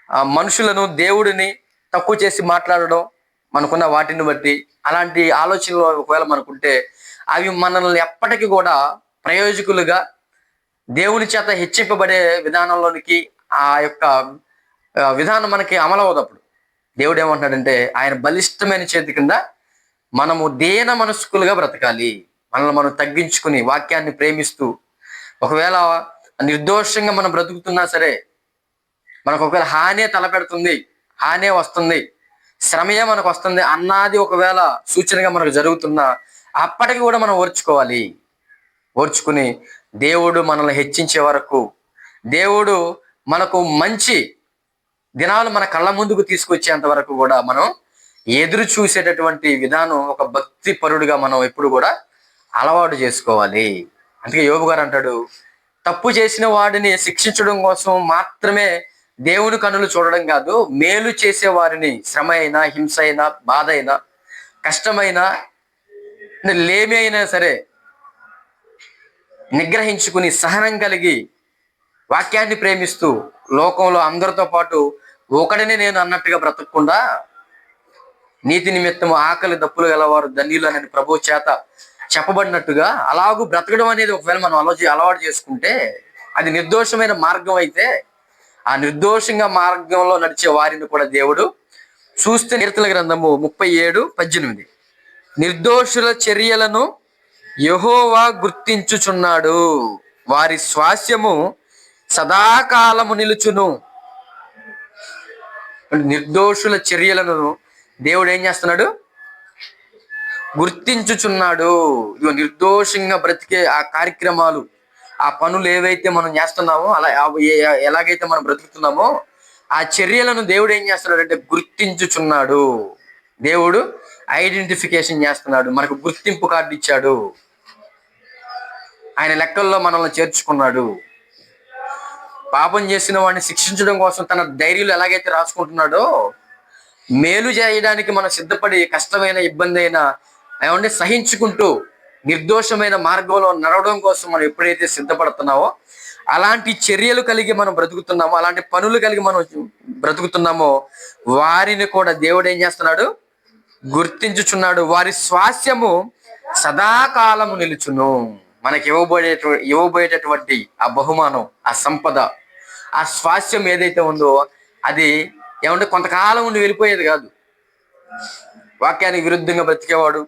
ఆ మనుషులను దేవుడిని తక్కువ చేసి మాట్లాడడం, మనకున్న వాటిని బట్టి అలాంటి ఆలోచనలు ఒకవేళ మనకుంటే అవి మనల్ని ఎప్పటికీ కూడా ప్రయోజకులుగా దేవుని చేత హెచ్చింపబడే విధానంలోనికి ఆ యొక్క విధానం మనకి అమలవదప్పుడు దేవుడు ఏమంటున్నాడంటే ఆయన బలిష్టమైన చేతి కింద మనము దీన మనస్కులుగా బ్రతకాలి. మనల్ని మనం తగ్గించుకుని వాక్యాన్ని ప్రేమిస్తూ, ఒకవేళ నిర్దోషంగా మనం బ్రతుకుతున్నా సరే మనకు ఒకవేళ హానే తలపెడుతుంది, హానే వస్తుంది, శ్రమయే మనకు వస్తుంది అన్నది ఒకవేళ సూచనగా మనకు జరుగుతున్నా అప్పటికి కూడా మనం ఓర్చుకుని దేవుడు మనల్ని హెచ్చించే వరకు, దేవుడు మనకు మంచి దినాలు మన కళ్ళ ముందుకు తీసుకొచ్చేంత వరకు కూడా మనం ఎదురు చూసేటటువంటి విధానం ఒక భక్తి పరుడుగా మనం ఎప్పుడు కూడా అలవాటు చేసుకోవాలి. అందుకే యోబు గారు అంటాడు, తప్పు చేసిన వాడిని శిక్షించడం కోసం మాత్రమే దేవుని కన్నులు చూడడం కాదు, మేలు చేసే వారిని శ్రమ అయినా, హింస అయినా, బాధ అయినా, కష్టమైనా, లేమి అయినా సరే నిగ్రహించుకుని సహనం కలిగి వాక్యాన్ని ప్రేమిస్తూ లోకంలో అందరితో పాటు ఒకడిని నేను అన్నట్టుగా బ్రతకకుండా నీతి నిమిత్తము ఆకలి దప్పులు గలవారు ధన్యులు అని ప్రభు చేత చెప్పబడినట్టుగా అలాగూ బ్రతకడం అనేది ఒకవేళ మనం అలవాటు చేసుకుంటే అది నిర్దోషమైన మార్గం అయితే ఆ నిర్దోషంగా మార్గంలో నడిచే వారిని కూడా దేవుడు చూస్తే, కీర్తనల గ్రంథము 37:18, నిర్దోషుల చర్యలను యెహోవా గుర్తించుచున్నాడు, వారి స్వాస్యము సదాకాలము నిలుచును. నిర్దోషుల చర్యలను దేవుడు ఏం చేస్తున్నాడు? గుర్తించుచున్నాడు. ఇదిగో నిర్దోషంగా బ్రతికే ఆ కార్యక్రమాలు, ఆ పనులు ఏవైతే మనం చేస్తున్నామో, అలా ఎలాగైతే మనం బ్రతుకుతున్నామో ఆ చర్యలను దేవుడు ఏం చేస్తున్నాడు అంటే గుర్తించుచున్నాడు. దేవుడు ఐడెంటిఫికేషన్ చేస్తున్నాడు, మనకు గుర్తింపు కార్డు ఇచ్చాడు, ఆయన లెక్కల్లో మనల్ని చేర్చుకున్నాడు. పాపం చేసిన వాడిని శిక్షించడం కోసం తన డైరీలు ఎలాగైతే రాసుకుంటున్నాడో, మేలు చేయడానికి మనం సిద్ధపడి కష్టమైన ఇబ్బంది అయినా ఏమంటే సహించుకుంటూ నిర్దోషమైన మార్గంలో నడవడం కోసం మనం ఎప్పుడైతే సిద్ధపడుతున్నామో, అలాంటి చర్యలు కలిగి మనం బ్రతుకుతున్నామో, అలాంటి పనులు కలిగి మనం బ్రతుకుతున్నామో, వారిని కూడా దేవుడు ఏం చేస్తున్నాడు? గుర్తించుచున్నాడు. వారి స్వాస్యము సదాకాలము నిలుచును. మనకి ఇవ్వబోయేటటువంటి ఆ బహుమానం, ఆ సంపద, ఆ స్వాస్యం ఏదైతే ఉందో అది ఏమంటే కొంతకాలం ఉండి వెళ్ళిపోయేది కాదు. వాక్యానికి విరుద్ధంగా బ్రతికేవాడు,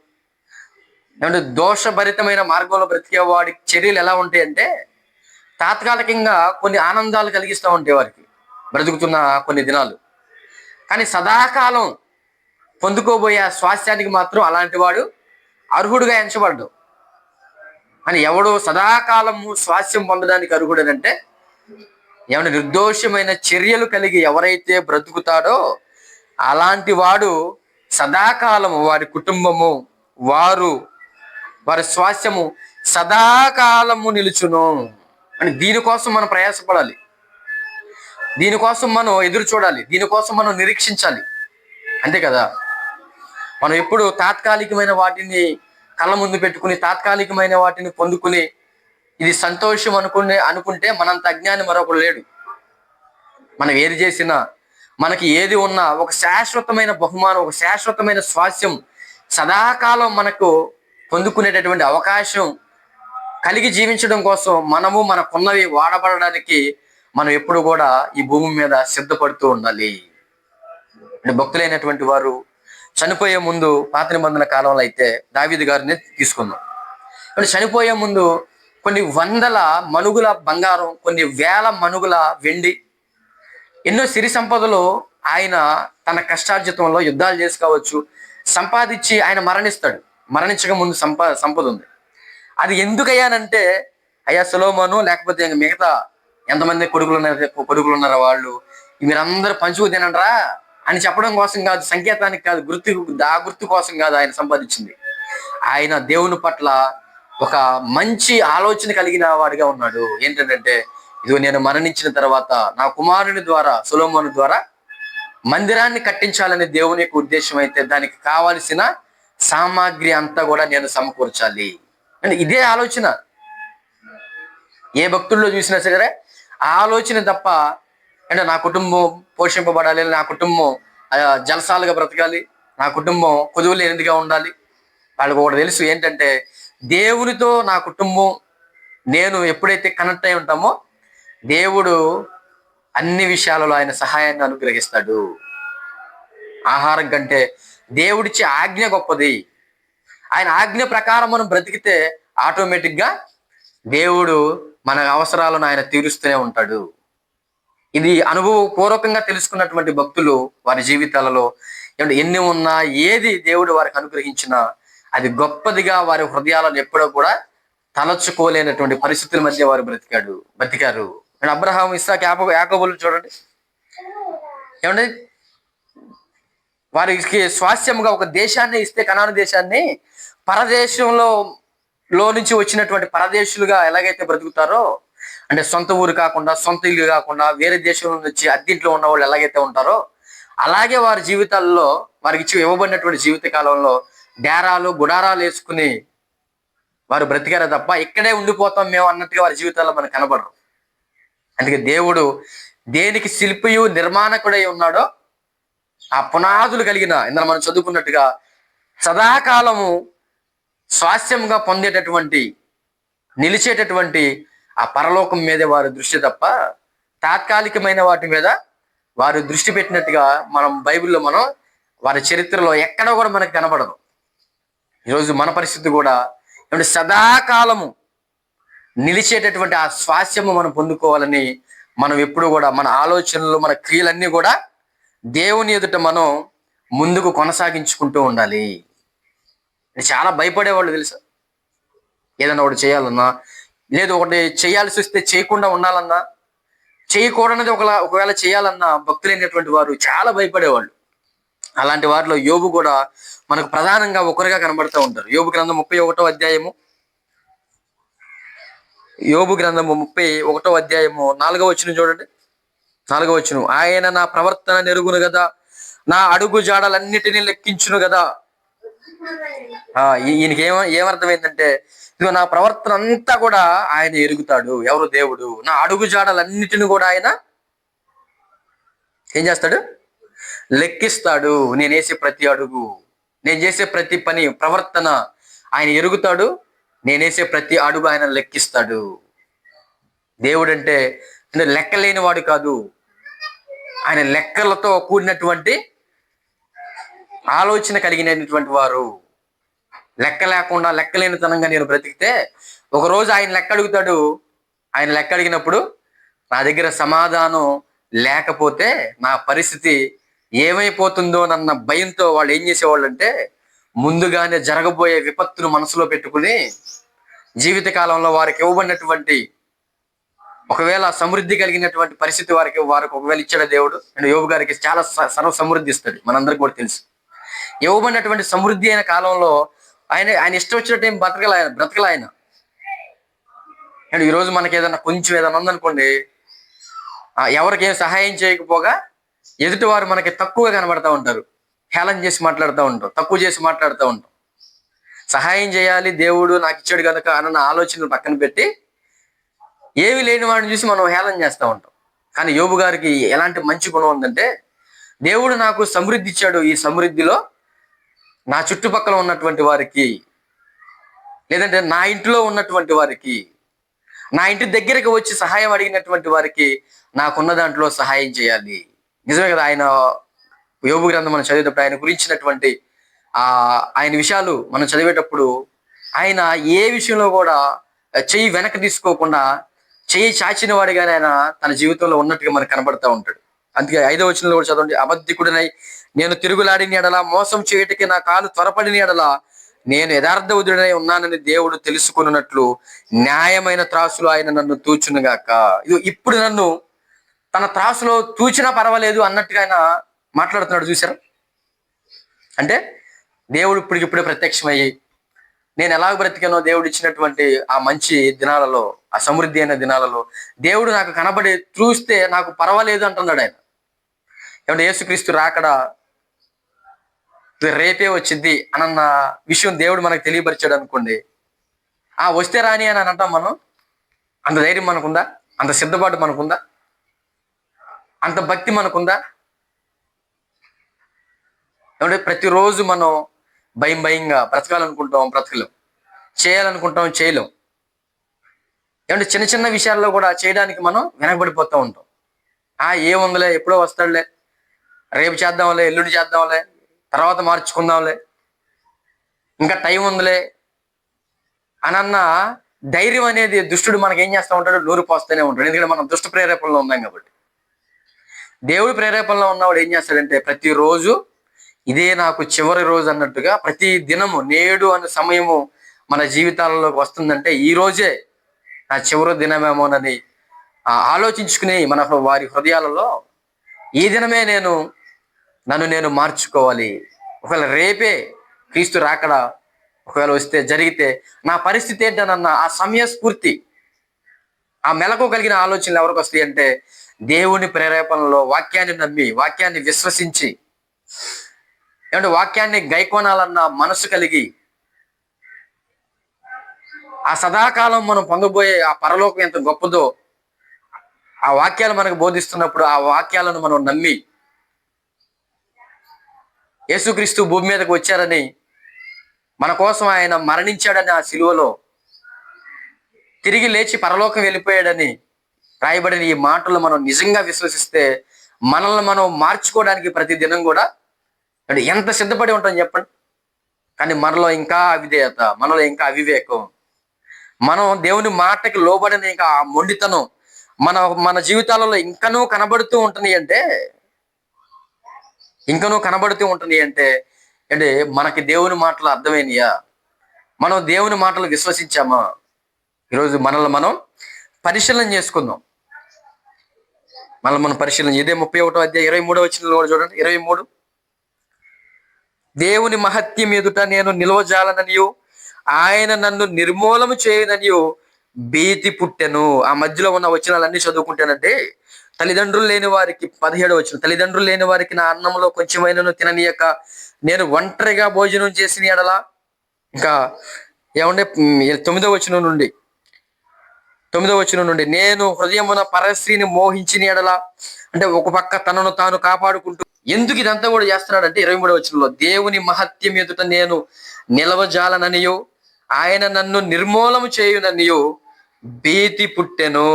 ఏమంటే దోషభరితమైన మార్గంలో బ్రతికేవాడి చర్యలు ఎలా ఉంటాయంటే తాత్కాలికంగా కొన్ని ఆనందాలు కలిగిస్తూ ఉంటాయి వారికి బ్రతుకుతున్న కొన్ని దినాలు. కానీ సదాకాలం పొందుకోబోయే స్వాస్థ్యానికి మాత్రం అలాంటి వాడు అర్హుడుగా ఎంచబడ్డు. అని ఎవడు సదాకాలము స్వాస్థ్యం పొందడానికి అర్హుడనంటే, ఏమైనా నిర్దోషమైన చర్యలు కలిగి ఎవరైతే బ్రతుకుతాడో అలాంటి వాడు సదాకాలము, వారి కుటుంబము, వారి స్వాస్థ్యము సదాకాలము నిలుచును. అని దీనికోసం మనం ప్రయాసపడాలి, దీనికోసం మనం ఎదురు చూడాలి, దీనికోసం మనం నిరీక్షించాలి, అంతే కదా. మనం ఎప్పుడు తాత్కాలికమైన వాటిని కళ్ళ ముందు పెట్టుకుని తాత్కాలికమైన వాటిని పొందుకుని ఇది సంతోషం అనుకుంటే మనంత అజ్ఞాని మరొకడు లేడు. మనం ఏది చేసినా, మనకి ఏది ఉన్నా ఒక శాశ్వతమైన బహుమానం, ఒక శాశ్వతమైన స్వాస్యం సదాకాలం మనకు పొందుకునేటటువంటి అవకాశం కలిగి జీవించడం కోసం మనము మనకున్నవి వాడబడడానికి మనం ఎప్పుడు కూడా ఈ భూమి మీద సిద్ధపడుతూ ఉండాలి. భక్తులైనటువంటి వారు చనిపోయే ముందు, పాత నిబంధన కాలంలో అయితే దావీదు గారిని తీసుకుందాం. చనిపోయే ముందు కొన్ని వందల మణుగుల బంగారం, కొన్ని వేల మణుగుల వెండి, ఎన్నో సిరి సంపదలు ఆయన తన కష్టార్జితంలో యుద్ధాలు చేసి కావచ్చు సంపాదించి ఆయన మరణిస్తాడు. మరణించక ముందు సంపద ఉంది. అది ఎందుకయ్యానంటే, అయ్యా సొలొమోను లేకపోతే మిగతా ఎంతమంది కొడుకులు ఉన్నారో వాళ్ళు మీరందరూ పంచుకు తినండ్రా అని చెప్పడం కోసం కాదు, సంకేతానికి కాదు, గుర్తు కోసం కాదు ఆయన సంపాదించింది. ఆయన దేవుని పట్ల ఒక మంచి ఆలోచన కలిగిన వాడిగా ఉన్నాడు. ఏంటంటే, ఇదిగో నేను మరణించిన తర్వాత నా కుమారుని ద్వారా, సొలొమోను ద్వారా మందిరాన్ని కట్టించాలనే దేవుని యొక్క ఉద్దేశం అయితే దానికి కావలసిన సామాగ్రి అంతా కూడా నేను సమకూర్చాలి అని ఇదే ఆలోచన. ఏ భక్తుల్లో చూసినా సరే ఆ ఆలోచన తప్ప, అంటే నా కుటుంబం పోషింపబడాలి, నా కుటుంబం జలసాలుగా బ్రతకాలి, నా కుటుంబం కొదువు లేనిదిగా ఉండాలి. వాళ్ళకి ఒకటి తెలుసు, ఏంటంటే దేవునితో నా కుటుంబం నేను ఎప్పుడైతే కనెక్ట్ అయి ఉంటామో దేవుడు అన్ని విషయాలలో ఆయన సహాయాన్ని అనుగ్రహిస్తాడు. ఆహారం కంటే దేవుడిచ్చే ఆజ్ఞ గొప్పది. ఆయన ఆజ్ఞ ప్రకారం మనం బ్రతికితే ఆటోమేటిక్గా దేవుడు మన అవసరాలను ఆయన తీరుస్తూనే ఉంటాడు. ఇది అనుభవపూర్వకంగా తెలుసుకున్నటువంటి భక్తులు వారి జీవితాలలో ఎన్ని ఉన్నా, ఏది దేవుడు వారికి అనుగ్రహించినా అది గొప్పదిగా వారి హృదయాలను ఎప్పుడో కూడా తలచుకోలేనటువంటి పరిస్థితుల మధ్య వారు బ్రతికారు. అబ్రహాం, ఇస్సాకు, యాకోబులు చూడండి, ఏమంటే వారికి స్వాస్థ్యంగా ఒక దేశాన్ని ఇస్తే, కనాను దేశాన్ని, పరదేశంలో నుంచి వచ్చినటువంటి పరదేశులుగా ఎలాగైతే బ్రతుకుతారో, అంటే సొంత ఊరు కాకుండా, సొంత ఇల్లు కాకుండా వేరే దేశంలో నుంచి అద్దెంట్లో ఉన్న వాళ్ళు ఎలాగైతే ఉంటారో అలాగే వారి జీవితాల్లో వారికి ఇవ్వబడినటువంటి జీవిత కాలంలో డేరాలు, గుడారాలు వేసుకుని వారు బ్రతికారే తప్ప ఇక్కడే ఉండిపోతాం మేము అన్నట్టుగా వారి జీవితాల్లో మనకు కనబడరు. అందుకే దేవుడు దేనికి శిల్పియు నిర్మాణకుడై ఉన్నాడో ఆ పునాదులు కలిగిన, ఇందులో మనం చదువుకున్నట్టుగా సదాకాలము స్వాస్థ్యంగా పొందేటటువంటి, నిలిచేటటువంటి ఆ పరలోకం మీదే వారి దృష్టి తప్ప తాత్కాలికమైన వాటి మీద వారు దృష్టి పెట్టినట్టుగా మనం బైబిల్లో మనం వారి చరిత్రలో ఎక్కడ కూడా మనకు కనబడదు. ఈరోజు మన పరిస్థితి కూడా ఏమంటే సదాకాలము నిలిచేటటువంటి ఆ స్వాస్యము మనం పొందుకోవాలని మనం ఎప్పుడు కూడా మన ఆలోచనలు మన క్రియలన్నీ కూడా దేవుని ఎదుట మనం ముందుకు కొనసాగించుకుంటూ ఉండాలి. చాలా భయపడేవాళ్ళు తెలుసా, ఏదైనా ఒకటి చేయాలన్నా, లేదు ఒకటి చేయాల్సి వస్తే చేయకుండా ఉండాలన్నా, చేయకూడనిది ఒకవేళ చేయాలన్నా భక్తులైనటువంటి వారు చాలా భయపడేవాళ్ళు. అలాంటి వారిలో యోబు కూడా మనకు ప్రధానంగా ఒకరిగా కనబడుతూ ఉంటారు. యోబు గ్రంథం 31వ అధ్యాయము, యోబు గ్రంథము 31వ అధ్యాయము 4వ వచనం చూడండి. 4వ వచనం, ఆయన నా ప్రవర్తన నెరుగును కదా, నా అడుగు జాడలన్నిటినీ లెక్కించును కదా. ఈయనకి ఏమర్థమైందంటే, ఇదిగో నా ప్రవర్తన అంతా కూడా ఆయన ఎరుగుతాడు. ఎవరు? దేవుడు. నా అడుగు జాడలన్నిటిని కూడా ఆయన ఏం చేస్తాడు? లెక్కిస్తాడు. నేను వేసే ప్రతి అడుగు, నేను చేసే ప్రతి పని, ప్రవర్తన ఆయన ఎరుగుతాడు. నేనేసే ప్రతి అడుగు ఆయన లెక్కిస్తాడు. దేవుడు అంటే లెక్కలేని వాడు కాదు. ఆయన లెక్కలతో కూడినటువంటి ఆలోచన కలిగినటువంటి వారు. లెక్క లేకుండా లెక్కలేనితనంగా నేను బ్రతికితే ఒకరోజు ఆయన లెక్క అడుగుతాడు. ఆయన లెక్క అడిగినప్పుడు నా దగ్గర సమాధానం లేకపోతే నా పరిస్థితి ఏమైపోతుందో అన్న భయంతో వాళ్ళు ఏం చేసేవాళ్ళు అంటే, ముందుగానే జరగబోయే విపత్తును మనసులో పెట్టుకుని జీవిత కాలంలో వారికి ఇవ్వబడినటువంటి ఒకవేళ సమృద్ధి కలిగినటువంటి పరిస్థితి వారికి ఒకవేళ ఇచ్చాడు దేవుడు. అండ్ యోబు గారికి చాలా సర్వ సమృద్ధి ఇస్తాడు, మనందరికి కూడా తెలుసు. ఇవ్వబడినటువంటి సమృద్ధి అయిన కాలంలో ఆయన ఇష్టం వచ్చినట్టు ఏం బ్రతకల ఆయన. అండ్ ఈరోజు మనకి ఏదైనా కొంచెం ఏదైనా ఉందనుకోండి, ఎవరికి ఏం సహాయం చేయకపోగా ఎదుటి వారు మనకి తక్కువగా కనబడతా ఉంటారు, హేళన చేసి మాట్లాడుతూ ఉంటాం, తక్కువ చేసి మాట్లాడుతూ ఉంటాం. సహాయం చేయాలి, దేవుడు నాకు ఇచ్చాడు కనుక అన్న ఆలోచనలు పక్కన పెట్టి ఏమి లేని వాడిని చూసి మనం హేళన చేస్తూ ఉంటాం. కానీ యోబు గారికి ఎలాంటి మంచి గుణం ఉందంటే, దేవుడు నాకు సమృద్ధి ఇచ్చాడు, ఈ సమృద్ధిలో నా చుట్టుపక్కల ఉన్నటువంటి వారికి, లేదంటే నా ఇంట్లో ఉన్నటువంటి వారికి, నా ఇంటి దగ్గరికి వచ్చి సహాయం అడిగినటువంటి వారికి నాకున్న దాంట్లో సహాయం చేయాలి. నిజమే కదా. ఆయన యోబు గ్రంథం మనం చదివేటప్పుడు ఆయన గురించినటువంటి ఆయన విషయాలు మనం చదివేటప్పుడు ఆయన ఏ విషయంలో కూడా చెయ్యి వెనక్కి తీసుకోకుండా చెయ్యి చాచిన వాడిగానే ఆయన తన జీవితంలో ఉన్నట్టుగా మనకు కనబడతా ఉంటాడు. అందుకే 5వ వచనంలో కూడా చదవండి, అబద్ధికుడినై నేను తిరుగులాడిన ఎడల, మోసం చేయటకి నా కాలు త్వరపడిన ఎడల, నేను యథార్థవుడునై ఉన్నానని దేవుడు తెలుసుకున్నట్లు న్యాయమైన త్రాసులో ఆయన నన్ను తూచునుగాక. ఇది ఇప్పుడు నన్ను తన త్రాసులో తూచినా పర్వాలేదు అన్నట్టుగా ఆయన మాట్లాడుతున్నాడు. చూసారా? అంటే దేవుడు ఇప్పుడే ప్రత్యక్షమయ్యి నేను ఎలాగ బ్రతికానో దేవుడు ఇచ్చినటువంటి ఆ మంచి దినాలలో, ఆ సమృద్ధి అయిన దినాలలో దేవుడు నాకు కనబడి చూస్తే నాకు పర్వాలేదు అంటున్నాడు ఆయన. ఏమంటే యేసుక్రీస్తు రాకడ రేపే వచ్చింది అన్న విషయం దేవుడు మనకు తెలియపరిచాడు అనుకోండి, వస్తే రాని అని అంటాం మనం. అంత ధైర్యం మనకుందా? అంత సిద్ధపాటు మనకుందా? అంత భక్తి మనకుందా? ఏమంటే ప్రతిరోజు మనం భయంగా బ్రతకాలనుకుంటాం, బ్రతకలేం. చేయాలనుకుంటాం, చేయలేం. ఏమంటే చిన్న చిన్న విషయాల్లో కూడా చేయడానికి మనం వెనకబడిపోతూ ఉంటాం. ఏముందిలే, ఎప్పుడో వస్తాడులే, రేపు చేద్దాంలే, ఎల్లుండి చేద్దాంలే, తర్వాత మార్చుకుందాంలే, ఇంకా టైం ఉందిలే అన్న ధైర్యం అనేది దుష్టుడు మనకి ఏం చేస్తూ ఉంటాడు? నూరు పోస్తూనే ఉంటాడు. ఎందుకంటే మనం దుష్ట ప్రేరేపణలో ఉన్నాం కాబట్టి. దేవుడి ప్రేరేపణలో ఉన్నవాడు ఏం చేస్తాడంటే, ప్రతిరోజు ఇదే నాకు చివరి రోజు అన్నట్టుగా ప్రతి దినము నేడు అనే సమయము మన జీవితాలలోకి వస్తుందంటే ఈ రోజే నా చివరి దినమేమోనని ఆలోచించుకుని మన వారి హృదయాలలో ఈ దినమే నన్ను నేను మార్చుకోవాలి. ఒకవేళ రేపే క్రీస్తు రాకడ ఒకవేళ వస్తే జరిగితే నా పరిస్థితి ఏంటనన్న ఆ సమయస్ఫూర్తి, ఆ మెలకు కలిగిన ఆలోచనలు ఎవరికి వస్తాయి అంటే, దేవుని ప్రేరేపణలో వాక్యాన్ని నమ్మి, వాక్యాన్ని విశ్వసించి, ఏమంటే వాక్యాన్ని గైకోనాలన్న మనసు కలిగి, ఆ సదాకాలం మనం పొందబోయే ఆ పరలోకం ఎంత గొప్పదో ఆ వాక్యాలు మనకు బోధిస్తున్నప్పుడు ఆ వాక్యాలను మనం నమ్మి, యేసుక్రీస్తు భూమి మీదకి వచ్చారని, మన కోసం ఆయన మరణించాడని, ఆ సిలువలో తిరిగి లేచి పరలోకం వెళ్ళిపోయాడని రాయబడిన ఈ మాటలు మనం నిజంగా విశ్వసిస్తే మనల్ని మనం మార్చుకోవడానికి ప్రతి దినం కూడా అంటే ఎంత సిద్ధపడి ఉంటాం చెప్పండి. కానీ మనలో ఇంకా అవిధేయత, మనలో ఇంకా అవివేకం, మనం దేవుని మాటకి లోబడిన ఇంకా ఆ మొండితనం మన మన జీవితాలలో ఇంకనూ కనబడుతూ ఉంటున్నాయి అంటే అంటే మనకి దేవుని మాటలు అర్థమైనయా, మనం దేవుని మాటలు విశ్వసించామా? ఈరోజు మనల్ని మనం పరిశీలన చేసుకుందాం. మనం పరిశీలన ఇదే 31వ అధ్యాయం 23వ వచనంలో కూడా చూడండి. 23 దేవుని మహత్యం ఎదుట నేను నిలవజాలననియు ఆయన నన్ను నిర్మూలము చేయననియు భీతి పుట్టెను. ఆ మధ్యలో ఉన్న వచనాలన్నీ చదువుకుంటానంటే తల్లిదండ్రులు లేని వారికి 17వ వచనం, తల్లిదండ్రులు లేని వారికి నా అన్నంలో కొంచెమైనను తిననీయక నేను ఒంటరిగా భోజనం చేసిన ఎడలా. ఇంకా ఏమంటే 9వ వచనం నుండి నేను హృదయమున పరస్త్రీని మోహించిన ఎడలా, అంటే ఒక పక్క తనను తాను కాపాడుకుంటూ ఎందుకు ఇదంతా కూడా చేస్తున్నాడంటే 23వ వచనంలో దేవుని మహత్యం ఎదుట నేను నిలవజాలననియు ఆయన నన్ను నిర్మూలము చేయుననియు భీతి పుట్టెను.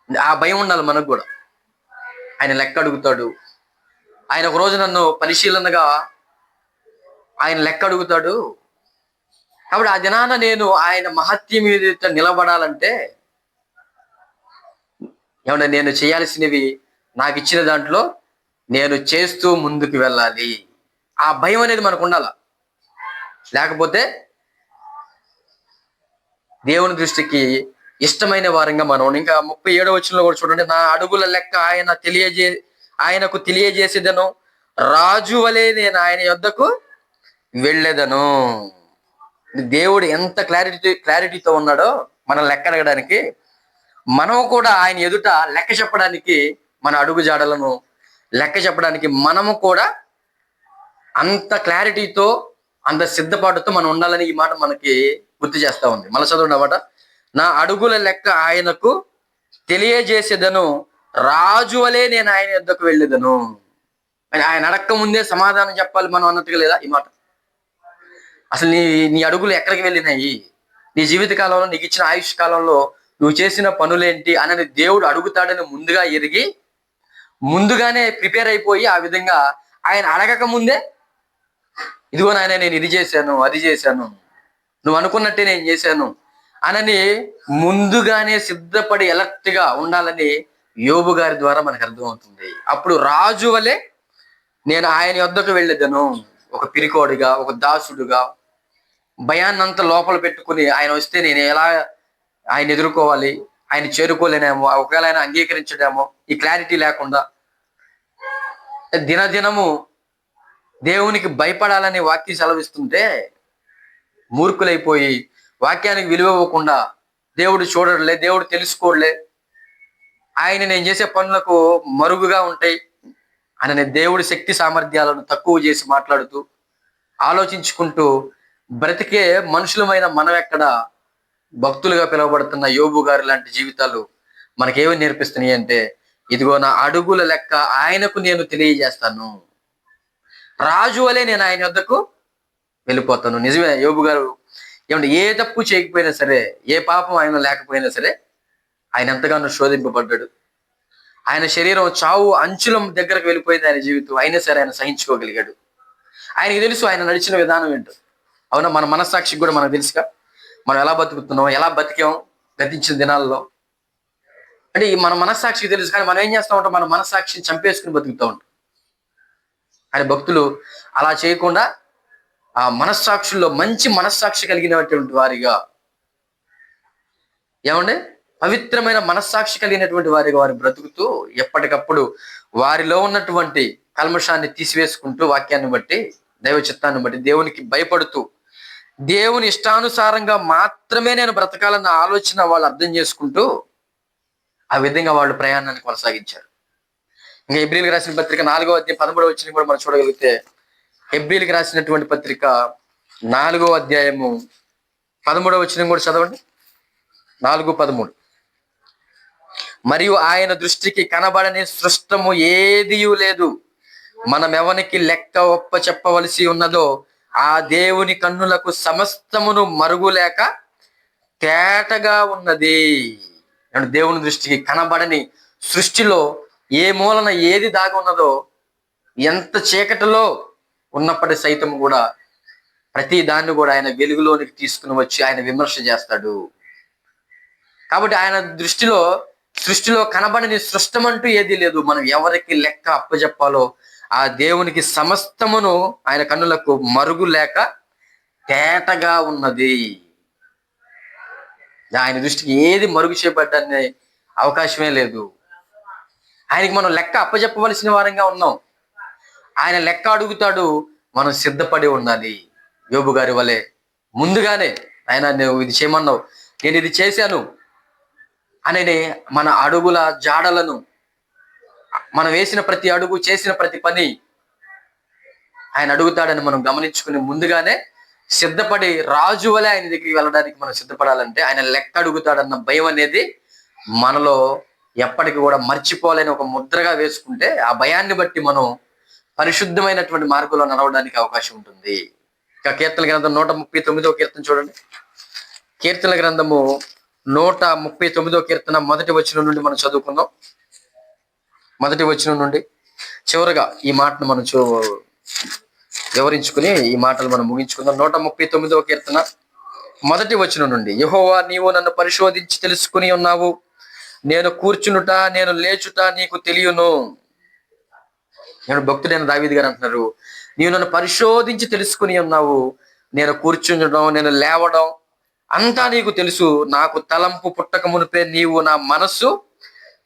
ఆ భయం ఉండాలి మనకు కూడా. ఆయన లెక్క అడుగుతాడు. ఆయన ఒక రోజు నన్ను పరిశీలనగా ఆయన లెక్క అడుగుతాడు. కాబట్టి ఆ దినాన నేను ఆయన మహత్యం మీద నిలబడాలంటే ఏమన్నా నేను చేయాల్సినవి నాకు ఇచ్చిన దాంట్లో నేను చేస్తూ ముందుకు వెళ్ళాలి. ఆ భయం అనేది మనకు ఉండాల. లేకపోతే దేవుని దృష్టికి ఇష్టమైన వారంగా మనం ఇంకా 37వ వచనంలో కూడా చూడండి. నా అడుగుల లెక్క ఆయనకు తెలియజేసేదను, రాజు వలె నేను ఆయన యొద్దకు వెళ్ళేదను. దేవుడు ఎంత క్లారిటీతో ఉన్నాడో మనం లెక్క అడగడానికి, మనం కూడా ఆయన ఎదుట లెక్క చెప్పడానికి, మన అడుగు జాడలను లెక్క చెప్పడానికి మనము కూడా అంత క్లారిటీతో అంత సిద్ధపాటుతో మనం ఉండాలని ఈ మాట మనకి గుర్తు చేస్తా ఉంది. మళ్ళీ చదవండి అన్నమాట. నా అడుగుల లెక్క ఆయనకు తెలియజేసేదను, రాజు వలె నేను ఆయన యొద్దకు వెళ్ళేదను. ఆయన అడక్క ముందే సమాధానం చెప్పాలి మనం అన్నట్టుగా లేదా ఈ మాట? అసలు నీ అడుగులు ఎక్కడికి వెళ్ళినాయి, నీ జీవిత కాలంలో నీకు ఇచ్చిన ఆయుష్ కాలంలో నువ్వు చేసిన పనులేంటి అనేది దేవుడు అడుగుతాడని ముందుగా ఎరిగి ముందుగానే ప్రిపేర్ అయిపోయి ఆ విధంగా ఆయన అడగక ముందే ఇదిగో నాయన నేను ఇది చేశాను, అది చేశాను, నువ్వు అనుకున్నట్టే నేను చేశాను అనని ముందుగానే సిద్ధపడి అలర్ట్ గా ఉండాలని యోబు గారి ద్వారా మనకు అర్థమవుతుంది. అప్పుడు రాజు వలె నేను ఆయన యొద్దకు వెళ్ళేదను. ఒక పిరికోడిగా, ఒక దాసుడుగా భయాన్నంతా లోపల పెట్టుకుని ఆయన వస్తే నేను ఎలా ఆయన ఎదుర్కోవాలి, ఆయన చేరుకోలేనేమో, ఒకవేళ ఆయన అంగీకరించడేమో, ఈ క్లారిటీ లేకుండా దినదినము దేవునికి భయపడాలని వాక్యం సెలవిస్తుంటే మూర్ఖులైపోయి వాక్యానికి విలువ ఇవ్వకుండా దేవుడు చూడలే, దేవుడు తెలుసుకోలే, ఆయన నేను చేసే పనులకు మరుగుగా ఉంటాయి అని దేవుడి శక్తి సామర్థ్యాలను తక్కువ చేసి మాట్లాడుతూ ఆలోచించుకుంటూ బ్రతికే మనుషులమైన మనం ఎక్కడ భక్తులుగా పిలువబడుతున్న యోబు గారి లాంటి జీవితాలు మనకేమని నేర్పిస్తున్నాయి అంటే, ఇదిగో నా అడుగుల లెక్క ఆయనకు నేను తెలియజేస్తాను, రాజు వలె నేను ఆయన వద్దకు వెళ్ళిపోతాను. నిజమే, యోబు గారు ఏమంటే ఏ తప్పు చేయకపోయినా సరే, ఏ పాపం ఆయన లేకపోయినా సరే ఆయన ఎంతగానో శోధింపబడ్డాడు. ఆయన శరీరం చావు అంచుల దగ్గరకు వెళ్ళిపోయింది ఆయన జీవితం, అయినా సరే ఆయన సహించుకోగలిగాడు. ఆయనకి తెలుసు ఆయన నడిచిన విధానం ఏంటో. అవునా, మన మనస్సాక్షికి కూడా మనకు తెలుసుగా మనం ఎలా బతుకుతున్నాం, ఎలా బతికాం గతించిన దినాల్లో. అంటే మన మనస్సాక్షికి తెలుసు, కానీ మనం ఏం చేస్తూ ఉంటాం, మన మనస్సాక్షిని చంపేసుకుని బతుకుతూ ఉంటాం. ఆయన భక్తులు అలా చేయకుండా ఆ మనస్సాక్షుల్లో మంచి మనస్సాక్షి కలిగినటువంటి వారిగా, ఏమంటే పవిత్రమైన మనస్సాక్షి కలిగినటువంటి వారిగా వారు బ్రతుకుతూ ఎప్పటికప్పుడు వారిలో ఉన్నటువంటి కల్మషాన్ని తీసివేసుకుంటూ వాక్యాన్ని బట్టి, దైవ చిత్తాన్ని బట్టి దేవునికి భయపడుతూ దేవుని ఇష్టానుసారంగా మాత్రమే నేను బ్రతకాలన్న ఆలోచన వాళ్ళు అర్థం చేసుకుంటూ ఆ విధంగా వాళ్ళు ప్రయాణాన్ని కొనసాగించారు. ఇంకా హెబ్రీయులకు రాసిన పత్రిక 4వ అధ్యాయం 13వ వచనం కూడా మనం చూడగలిగితే, హెబ్రీయులకు రాసినటువంటి పత్రిక 4వ అధ్యాయము 13వ వచనం కూడా చదవండి. 4:13 మరియు ఆయన దృష్టికి కనబడని సృష్టము ఏదియూ లేదు, మనం ఎవనికి లెక్క ఒప్ప చెప్పవలసి ఉన్నదో ఆ దేవుని కన్నులకు సమస్తమును మరుగులేక తేటగా ఉన్నది. అంటే దేవుని దృష్టికి కనబడని సృష్టిలో ఏ మూలన ఏది దాగి ఉన్నదో, ఎంత చీకటిలో ఉన్నప్పటి సైతం కూడా ప్రతి దాన్ని కూడా ఆయన వెలుగులోనికి తీసుకుని వచ్చి ఆయన విమర్శ చేస్తాడు. కాబట్టి ఆయన దృష్టిలో సృష్టిలో కనబడని సృష్టమంటూ ఏదీ లేదు. మనం ఎవరికి లెక్క అప్పచెప్పాలో ఆ దేవునికి సమస్తమును ఆయన కన్నులకు మరుగు లేక తేటగా ఉన్నది. ఆయన దృష్టికి ఏది మరుగు చేయబడ్డనే అవకాశమే లేదు. ఆయనకి మనం లెక్క అప్పచెప్పవలసిన వారంగా ఉన్నాం. ఆయన లెక్క అడుగుతాడు, మనం సిద్ధపడి ఉండాలి. యోబు గారి వలె ముందుగానే ఆయన నువ్వు ఇది చేయమన్నావు, నేను ఇది చేశాను అని మన అడుగుల జాడలను, మనం వేసిన ప్రతి అడుగు, చేసిన ప్రతి పని ఆయన అడుగుతాడని మనం గమనించుకుని ముందుగానే సిద్ధపడి రాజు వలె ఆయన దగ్గరికి వెళ్ళడానికి మనం సిద్ధపడాలంటే ఆయన లెక్క అడుగుతాడన్న భయం అనేది మనలో ఎప్పటికీ కూడా మర్చిపోలేని ఒక ముద్రగా వేసుకుంటే ఆ భయాన్ని బట్టి మనం పరిశుద్ధమైనటువంటి మార్గంలో నడవడానికి అవకాశం ఉంటుంది. ఇక కీర్తన గ్రంథం 139వ కీర్తన చూడండి. కీర్తన గ్రంథము 139వ కీర్తన మొదటి వచనం నుండి మనం చదువుకుందాం. మొదటి వచనం నుండి చివరగా ఈ మాటను మనం వివరించుకుని ఈ మాటలు మనం ముగించుకుందాం. 139వ కీర్తన మొదటి వచనం నుండి. యెహోవా, నీవు నన్ను పరిశోధించి తెలుసుకుని ఉన్నావు. నేను కూర్చునుట, నేను లేచుట నీకు తెలియను. నేను భక్తుడైన దావీదు గారు అంటున్నారు, నీవు నన్ను పరిశోధించి తెలుసుకుని ఉన్నావు. నేను కూర్చుండడం, నేను లేవడం అంతా నీకు తెలుసు. నాకు తలంపు పుట్టక మునిపే నీవు నా మనస్సు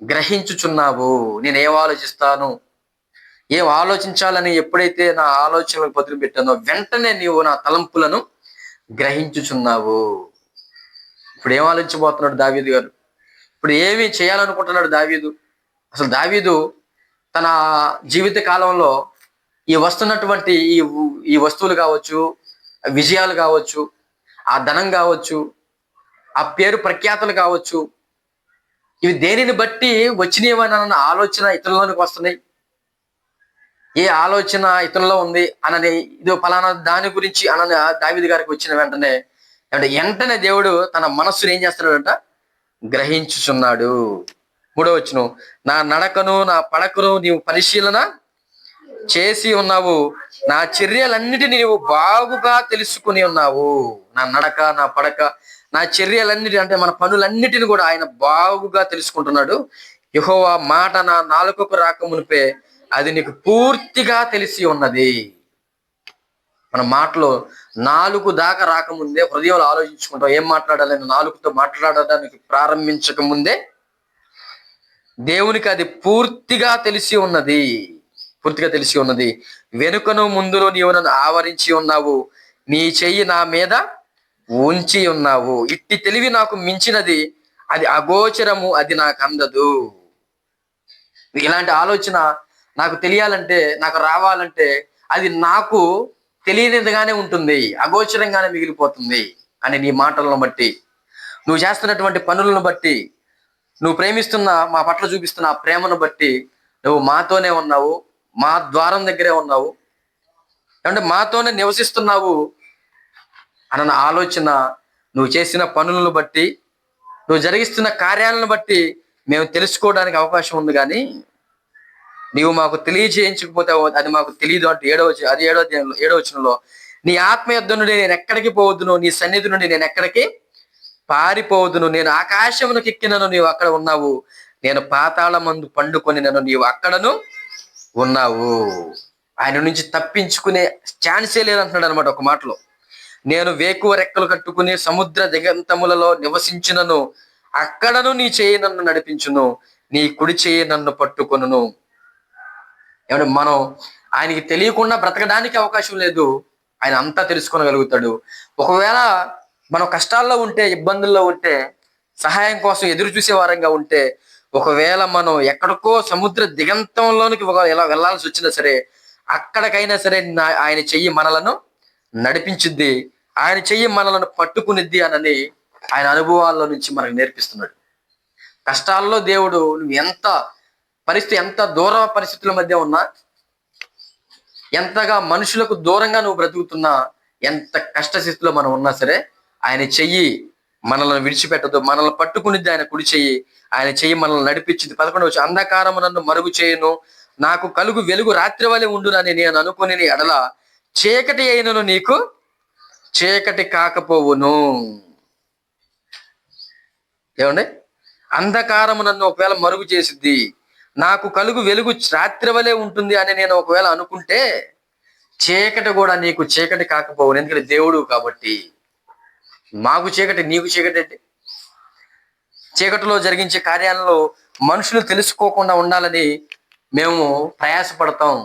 గ్రహించుచున్నావు. నేను ఏం ఆలోచిస్తాను, ఏం ఆలోచించాలని ఎప్పుడైతే నా ఆలోచనలకు పదులు పెట్టానో వెంటనే నీవు నా తలంపులను గ్రహించుచున్నావు. ఇప్పుడు ఏం ఆలోచించబోతున్నాడు దావీదు గారు? ఇప్పుడు ఏమి చేయాలనుకుంటున్నాడు దావీదు? అసలు దావీదు తన జీవిత కాలంలో ఈ వస్తున్నటువంటి ఈ వస్తువులు కావచ్చు, విజయాలు కావచ్చు, ఆ ధనం కావచ్చు, ఆ పేరు ప్రఖ్యాతలు కావచ్చు, ఇవి దేనిని బట్టి వచ్చినవన్న ఆలోచన ఇతరులలోనికి వస్తున్నాయి. ఏ ఆలోచన ఇతరులలో ఉంది అనని, ఇది ఫలానా దాని గురించి అనని దావీదు గారికి వచ్చిన వెంటనే దేవుడు తన మనస్సును ఏం చేస్తున్నాడంట? గ్రహించుచున్నాడు. 3వ వచనం, నా నడకను నా పడకను నీవు పరిశీలన చేసి ఉన్నావు. నా చర్యలన్నిటిని నీవు బాగుగా తెలుసుకుని ఉన్నావు. నా నడక, నా పడక, నా చర్యలన్నిటి అంటే మన పనులన్నిటిని కూడా ఆయన బాగుగా తెలుసుకుంటున్నాడు. యెహోవా మాట నా నాలుకకు రాకమునిపే అది నీకు పూర్తిగా తెలిసి ఉన్నది. మన మాటలో నాలుగు దాకా రాకముందే హృదయంలో ఆలోచించుకుంటాం, ఏం మాట్లాడాలని. నాలుగుతో మాట్లాడడానికి ప్రారంభించక ముందే దేవునికి అది పూర్తిగా తెలిసి ఉన్నది. పూర్తిగా తెలిసి ఉన్నది. వెనుకను ముందును నీవు నన్ను ఆవరించి ఉన్నావు. నీ చెయ్యి నా మీద ఉంచి ఉన్నావు. ఇట్టి తెలివి నాకు మించినది, అది అగోచరము, అది నాకు అందదు. ఇలాంటి ఆలోచన నాకు తెలియాలంటే, నాకు రావాలంటే అది నాకు తెలియనిదిగానే ఉంటుంది, అగోచరంగానే మిగిలిపోతుంది అని నీ మాటలను బట్టి, నువ్వు చేస్తున్నటువంటి పనులను బట్టి, నువ్వు ప్రేమిస్తున్న మా పట్ల చూపిస్తున్న ఆ ప్రేమను బట్టి నువ్వు మాతోనే ఉన్నావు, మా ద్వారం దగ్గరే ఉన్నావు, అంటే మాతోనే నివసిస్తున్నావు అన్న ఆలోచన నువ్వు చేసిన పనులను బట్టి, నువ్వు జరిగిస్తున్న కార్యాలను బట్టి మేము తెలుసుకోవడానికి అవకాశం ఉంది. కానీ నీవు మాకు తెలియజేయించకపోతే అది మాకు తెలియదు అంటూ ఏడవ వచనంలో, నీ ఆత్మ యొద్ద నుండి నేను ఎక్కడికి పోవద్దును, నీ సన్నిధి నుండి నేను ఎక్కడికి పారిపోవద్దును. నేను ఆకాశమునకు ఎక్కినను, నీవు అక్కడ ఉన్నావు. నేను పాతాళమందు పండుకొని నన్ను, నీవు అక్కడను ఉన్నావు. ఆయన నుంచి తప్పించుకునే ఛాన్సే లేదంటున్నాడు అనమాట ఒక మాటలో. నేను వేకువ రెక్కలు కట్టుకుని సముద్ర దిగంతములలో నివసించినను, అక్కడను నీ చేయి నన్ను నడిపించును, నీ కుడి చేయి నన్ను పట్టుకొనును. ఏమంటే మనం ఆయనకి తెలియకుండా బ్రతకడానికి అవకాశం లేదు. ఆయన అంతా తెలుసుకోగలుగుతాడు. ఒకవేళ మనం కష్టాల్లో ఉంటే, ఇబ్బందుల్లో ఉంటే, సహాయం కోసం ఎదురు చూసే వారంగా ఉంటే, ఒకవేళ మనం ఎక్కడికో సముద్ర దిగంతంలోనికి ఎలా వెళ్లాల్సి వచ్చినా సరే, అక్కడికైనా సరే ఆయన చెయ్యి మనలను నడిపించుద్ది, ఆయన చెయ్యి మనలను పట్టుకునిద్ది అని ఆయన అనుభవాల్లో నుంచి మనకు నేర్పిస్తున్నాడు. కష్టాల్లో దేవుడు, నువ్వు ఎంత దూర పరిస్థితుల మధ్య ఉన్నా, ఎంతగా మనుషులకు దూరంగా నువ్వు బ్రతుకుతున్నా, ఎంత కష్టస్థితిలో మనం ఉన్నా సరే, ఆయన చెయ్యి మనల్ని విడిచిపెట్టదు, మనల్ని పట్టుకునిద్ది ఆయన కుడి చెయ్యి. ఆయన చెయ్యి మనల్ని నడిపించింది. 11 అంధకారము నన్ను మరుగు చేయను, నాకు కలుగు వెలుగు రాత్రి వలె ఉండునని నేను అనుకుని ఎడల చీకటి అయినను నీకు చీకటి కాకపోవును. ఏమండి, అంధకారము నన్ను ఒకవేళ మరుగు చేసిద్ది, నాకు కలుగు వెలుగు రాత్రి వలె ఉంటుంది అని నేను ఒకవేళ అనుకుంటే చీకటి కూడా నీకు చీకటి కాకపోవును. ఎందుకంటే దేవుడు కాబట్టి. మాకు చీకటి, నీకు చీకటి అంటే చీకటిలో జరిగించే కార్యాలలో మనుషులు తెలుసుకోకుండా ఉండాలని మేము ప్రయాసపడతాం,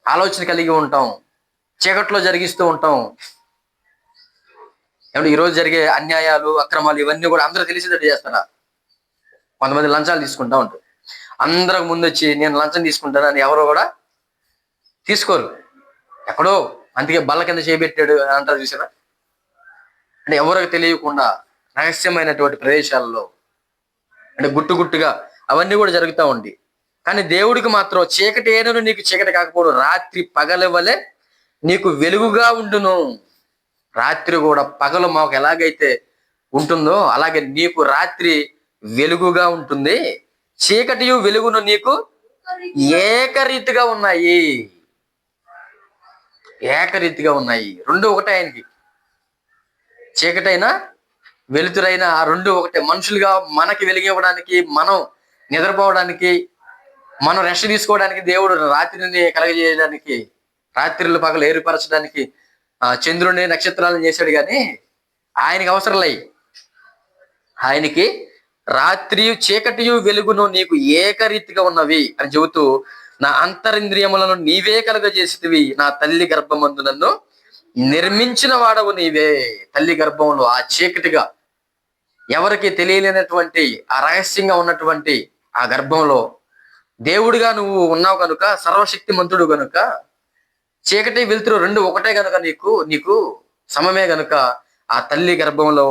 ఆలోచన కలిగి ఉంటాం, చీకట్లో జరిగిస్తూ ఉంటాం. ఏమంటే ఈరోజు జరిగే అన్యాయాలు, అక్రమాలు ఇవన్నీ కూడా అందరూ తెలిసేటట్టు చేస్తారా? కొంతమంది లంచాలు తీసుకుంటా ఉంటారు. అందరికి ముందు వచ్చి నేను లంచం తీసుకుంటానని ఎవరో కూడా తీసుకోరు. ఎక్కడో అందుకే బల్ల కింద చేయబెట్టాడు అని అంటారు చూసారా? అంటే ఎవరికి తెలియకుండా రహస్యమైనటువంటి ప్రదేశాలలో, అంటే గుట్టుగా అవన్నీ కూడా జరుగుతూ ఉంది. కానీ దేవుడికి మాత్రం చీకటి ఏనను నీకు చీకటి కాకపోవడం, రాత్రి పగల వలె నీకు వెలుగుగా ఉండును. రాత్రి కూడా పగలు మాకు ఎలాగైతే ఉంటుందో అలాగే నీకు రాత్రి వెలుగుగా ఉంటుంది. చీకటియు వెలుగును నీకు ఏకరీతిగా ఉన్నాయి. ఏకరీతిగా ఉన్నాయి, రెండు ఒకటే. ఆయనకి చీకటైనా వెలుతురైనా ఆ రెండు ఒకటే. మనుషులుగా మనకి వెలిగివ్వడానికి, మనం నిద్రపోవడానికి, మనం రెస్ట్ తీసుకోవడానికి దేవుడు రాత్రిని కలగజేయడానికి, రాత్రిళ్ళు పగలు ఏర్పరచడానికి చంద్రుని నక్షత్రాలను చేశాడు. కానీ ఆయనకి అవసరంలే. ఆయనకి రాత్రి చీకటియు వెలుగును నీకు ఏకరీతిగా ఉన్నవి అని చెబుతూ, నా అంతరింద్రియములను నీవే కలగజేసితివి, నా తల్లి గర్భమందు నన్ను నిర్మించిన వాడవు నీవే. తల్లి గర్భంలో ఆ చీకటిగా ఎవరికి తెలియలేనటువంటి ఆ రహస్యంగా ఉన్నటువంటి ఆ గర్భంలో దేవుడిగా నువ్వు ఉన్నావు కనుక, సర్వశక్తి మంతుడు గనుక, చీకటి వెలుతురు రెండు ఒకటే గనుక నీకు సమమే గనుక ఆ తల్లి గర్భంలో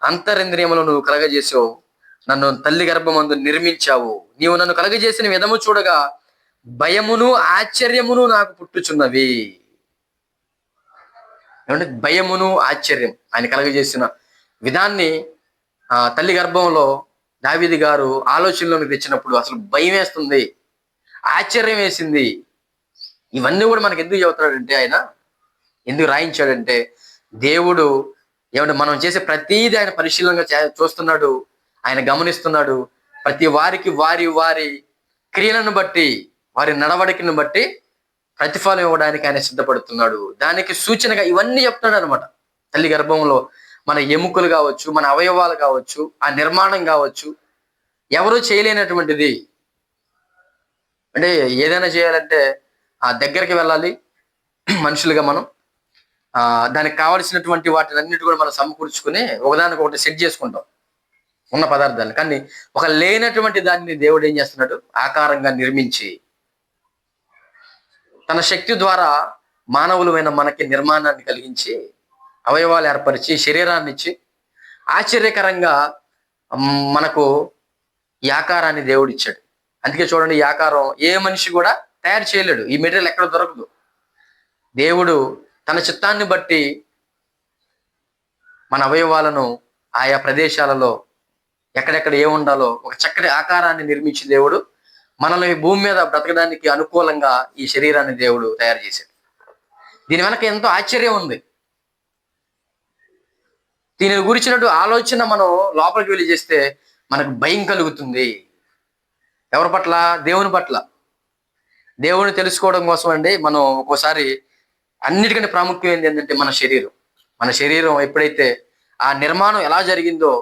అంతరింద్రియములు నువ్వు కలగజేసావు. నన్ను తల్లి గర్భమందు నిర్మించావు. నీవు నన్ను కలగజేసిన విధము చూడగా భయమును ఆశ్చర్యమును నాకు పుట్టుచున్నవి. ఏమంటే భయమును ఆశ్చర్యం ఆయన కలగజేసిన విధాన్ని తల్లి గర్భంలో దావీదు గారు ఆలోచనలోకి తెచ్చినప్పుడు అసలు భయం వేస్తుంది, ఆశ్చర్యం వేసింది. ఇవన్నీ కూడా మనకు ఎందుకు చెబుతున్నాడంటే, ఆయన ఎందుకు రాయించాడంటే, దేవుడు ఏమంటే మనం చేసే ప్రతీది ఆయన పరిశీలనగా చూస్తున్నాడు, ఆయన గమనిస్తున్నాడు. ప్రతి వారికి వారి వారి క్రియలను బట్టి, వారి నడవడికను బట్టి ప్రతిఫలం ఇవ్వడానికి ఆయన సిద్ధపడుతున్నాడు. దానికి సూచనగా ఇవన్నీ చెప్తున్నాడు అనమాట. తల్లి గర్భంలో మన ఎముకలు కావచ్చు, మన అవయవాలు కావచ్చు, ఆ నిర్మాణం కావచ్చు, ఎవరూ చేయలేనటువంటిది. అంటే ఏదైనా చేయాలంటే ఆ దగ్గరికి వెళ్ళాలి మనుషులుగా మనం. దానికి కావలసినటువంటి వాటిని అన్నిటి కూడా మనం సమకూర్చుకుని ఒకదానికి ఒకటి సెట్ చేసుకుంటాం ఉన్న పదార్థాన్ని. కానీ ఒక లేనటువంటి దాన్ని దేవుడు ఏం చేస్తున్నాడు? ఆకారంగా నిర్మించి తన శక్తి ద్వారా మానవులమైన మనకి నిర్మాణాన్ని కలిగించి, అవయవాలు ఏర్పరిచి, శరీరాన్ని ఇచ్చి, ఆశ్చర్యకరంగా మనకు ఈ ఆకారాన్ని దేవుడు ఇచ్చాడు. అందుకే చూడండి, ఈ ఆకారం ఏ మనిషి కూడా తయారు చేయలేడు. ఈ మెటీరియల్ ఎక్కడ దొరకదు. దేవుడు తన చిత్తాన్ని బట్టి మన అవయవాలను ఆయా ప్రదేశాలలో ఎక్కడెక్కడ ఏముండాలో ఒక చక్కటి ఆకారాన్ని నిర్మించి దేవుడు మనల్ని భూమి మీద బ్రతకడానికి అనుకూలంగా ఈ శరీరాన్ని దేవుడు తయారు చేశాడు. దీని వెనక ఎంతో ఆశ్చర్యం ఉంది. దీనిని గురించినట్టు ఆలోచన మనం లోపలికి వెళ్ళి చేస్తే మనకు భయం కలుగుతుంది. ఎవరి పట్ల? దేవుని పట్ల. దేవుని తెలుసుకోవడం కోసం అండి మనం ఒక్కోసారి అన్నిటికంటే ప్రాముఖ్యమైనది ఏంటంటే మన శరీరం. మన శరీరం ఎప్పుడైతే ఆ నిర్మాణం ఎలా జరిగిందో,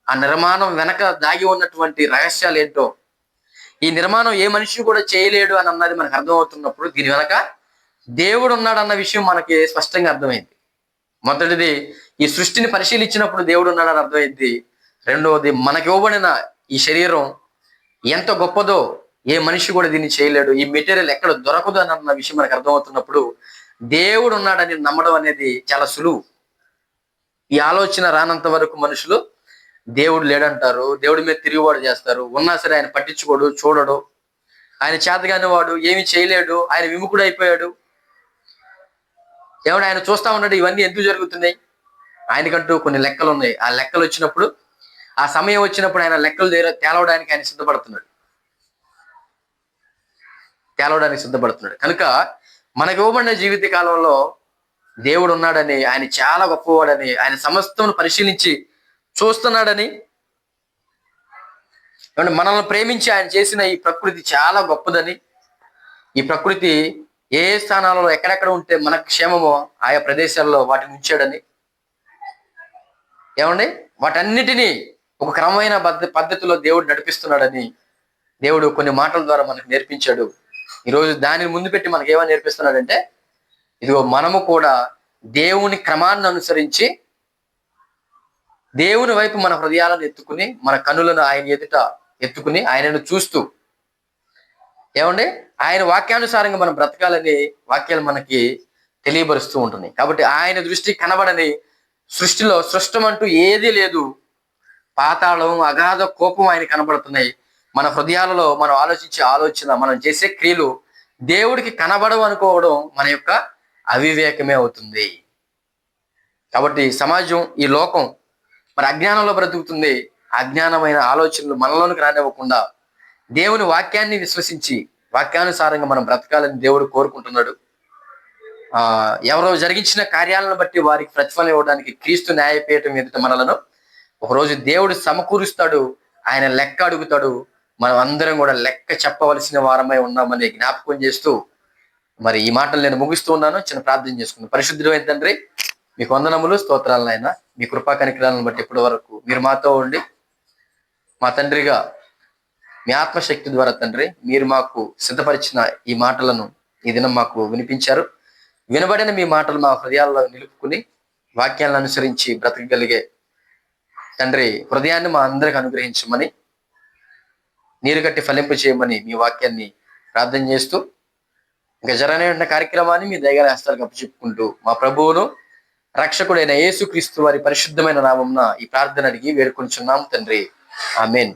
ఆ నిర్మాణం వెనక దాగి ఉన్నటువంటి రహస్యాలు ఏంటో, ఈ నిర్మాణం ఏ మనిషి కూడా చేయలేడు అని అన్నది మనకు అర్థమవుతున్నప్పుడు దీని వెనక దేవుడు ఉన్నాడు అన్న విషయం మనకి స్పష్టంగా అర్థమైంది. మొదటిది, ఈ సృష్టిని పరిశీలించినప్పుడు దేవుడు ఉన్నాడని అర్థమైంది. రెండవది, మనకి ఇవ్వబడిన ఈ శరీరం ఎంత గొప్పదో, ఏ మనిషి కూడా దీన్ని చేయలేడు, ఈ మెటీరియల్ ఎక్కడ దొరకదు అని అన్న విషయం మనకు అర్థమవుతున్నప్పుడు దేవుడు ఉన్నాడని నమ్మడం అనేది చాలా సులువు. ఈ ఆలోచన రానంత వరకు మనుషులు దేవుడు లేడంటారు, దేవుడి మీద తిరుగుబాటు చేస్తారు. ఉన్నా సరే ఆయన పట్టించుకోడు, చూడడు, ఆయన చేతగాని వాడు, ఏమి చేయలేడు, ఆయన విముఖుడు అయిపోయాడు. ఏమన్నా ఆయన చూస్తా ఉన్నాడు, ఇవన్నీ ఎందుకు జరుగుతున్నాయి? ఆయనకంటూ కొన్ని లెక్కలు ఉన్నాయి. ఆ లెక్కలు వచ్చినప్పుడు, ఆ సమయం వచ్చినప్పుడు ఆయన లెక్కలు తేలవడానికి ఆయన సిద్ధపడుతున్నాడు. కనుక మనకు ఇవ్వబడిన జీవిత కాలంలో దేవుడు ఉన్నాడని, ఆయన చాలా గొప్పవాడని, ఆయన సమస్తమును పరిశీలించి చూస్తున్నాడని, మనల్ని ప్రేమించి ఆయన చేసిన ఈ ప్రకృతి చాలా గొప్పదని, ఈ ప్రకృతి ఏ స్థానాలలో ఎక్కడెక్కడ ఉంటే మన క్షేమమో ఆయా ప్రదేశాల్లో వాటిని ఉంచాడని, ఏమండి వాటన్నిటినీ ఒక క్రమమైన పద్ధతిలో దేవుడు నడిపిస్తున్నాడని దేవుడు కొన్ని మాటల ద్వారా మనకు నేర్పించాడు. ఈరోజు దానిని ముందు పెట్టి మనకి ఏమని నేర్పిస్తున్నాడంటే, ఇదిగో మనము కూడా దేవుని క్రమాన్ని అనుసరించి దేవుని వైపు మన హృదయాలను ఎత్తుకుని, మన కన్నులను ఆయన ఎదుట ఎత్తుకుని ఆయనను చూస్తూ, ఏమండి ఆయన వాక్యానుసారంగా మనం బ్రతకాలని వాక్యాలు మనకి తెలియబరుస్తూ ఉంటుంది. కాబట్టి ఆయన దృష్టి కనబడని సృష్టిలో సృష్టం అంటూ ఏదీ లేదు. పాతాళం, అగాధ కోపం ఆయన కనబడుతున్నాయి. మన హృదయాలలో మనం ఆలోచించే ఆలోచన, మనం చేసే క్రియలు దేవుడికి కనబడవు అనుకోవడం మన యొక్క అవివేకమే అవుతుంది. కాబట్టి సమాజం, ఈ లోకం మరి అజ్ఞానంలో బ్రతుకుతుంది. అజ్ఞానమైన ఆలోచనలు మనలోనికి రానివ్వకుండా దేవుని వాక్యాన్ని విశ్వసించి వాక్యానుసారంగా మనం బ్రతకాలని దేవుడు కోరుకుంటున్నాడు. ఎవరో జరిగించిన కార్యాలను బట్టి వారికి ప్రతిఫలం ఇవ్వడానికి క్రీస్తు న్యాయపీఠం ఎదుట మనలను ఒకరోజు దేవుడు సమకూరుస్తాడు. ఆయన లెక్క అడుగుతాడు. మనం అందరం కూడా లెక్క చెప్పవలసిన వారమై ఉన్నామని జ్ఞాపకం చేస్తూ మరి ఈ మాటలు నేను ముగిస్తూ ఉన్నాను. చిన్న ప్రార్థన చేసుకున్నాను. పరిశుద్ధుడైన తండ్రి, మీకు వందనములు, స్తోత్రాలను అయినా మీ కృపా కనికరాలను బట్టి ఇప్పటి వరకు మీరు మాతో ఉండి మా తండ్రిగా మీ ఆత్మశక్తి ద్వారా తండ్రి మీరు మాకు సిద్ధపరిచిన ఈ మాటలను ఈ దినం మాకు వినిపించారు. వినబడిన మీ మాటలు మా హృదయాల్లో నిలుపుకుని వాక్యాలను అనుసరించి బ్రతకగలిగే తండ్రి హృదయాన్ని మా అందరికి అనుగ్రహించమని, నీరు కట్టి ఫలింపు చేయమని మీ వాక్యాన్ని ప్రార్థన చేస్తూ ఇంకా జరగని కార్యక్రమాన్ని మీ దయగల హస్తాలకు అప్పచెప్పుకుంటూ మా ప్రభువును రక్షకుడైన యేసుక్రీస్తు వారి పరిశుద్ధమైన నామమున ఈ ప్రార్థన అడిగి వేడుకొంచున్నాం తండ్రి. ఆమేన్.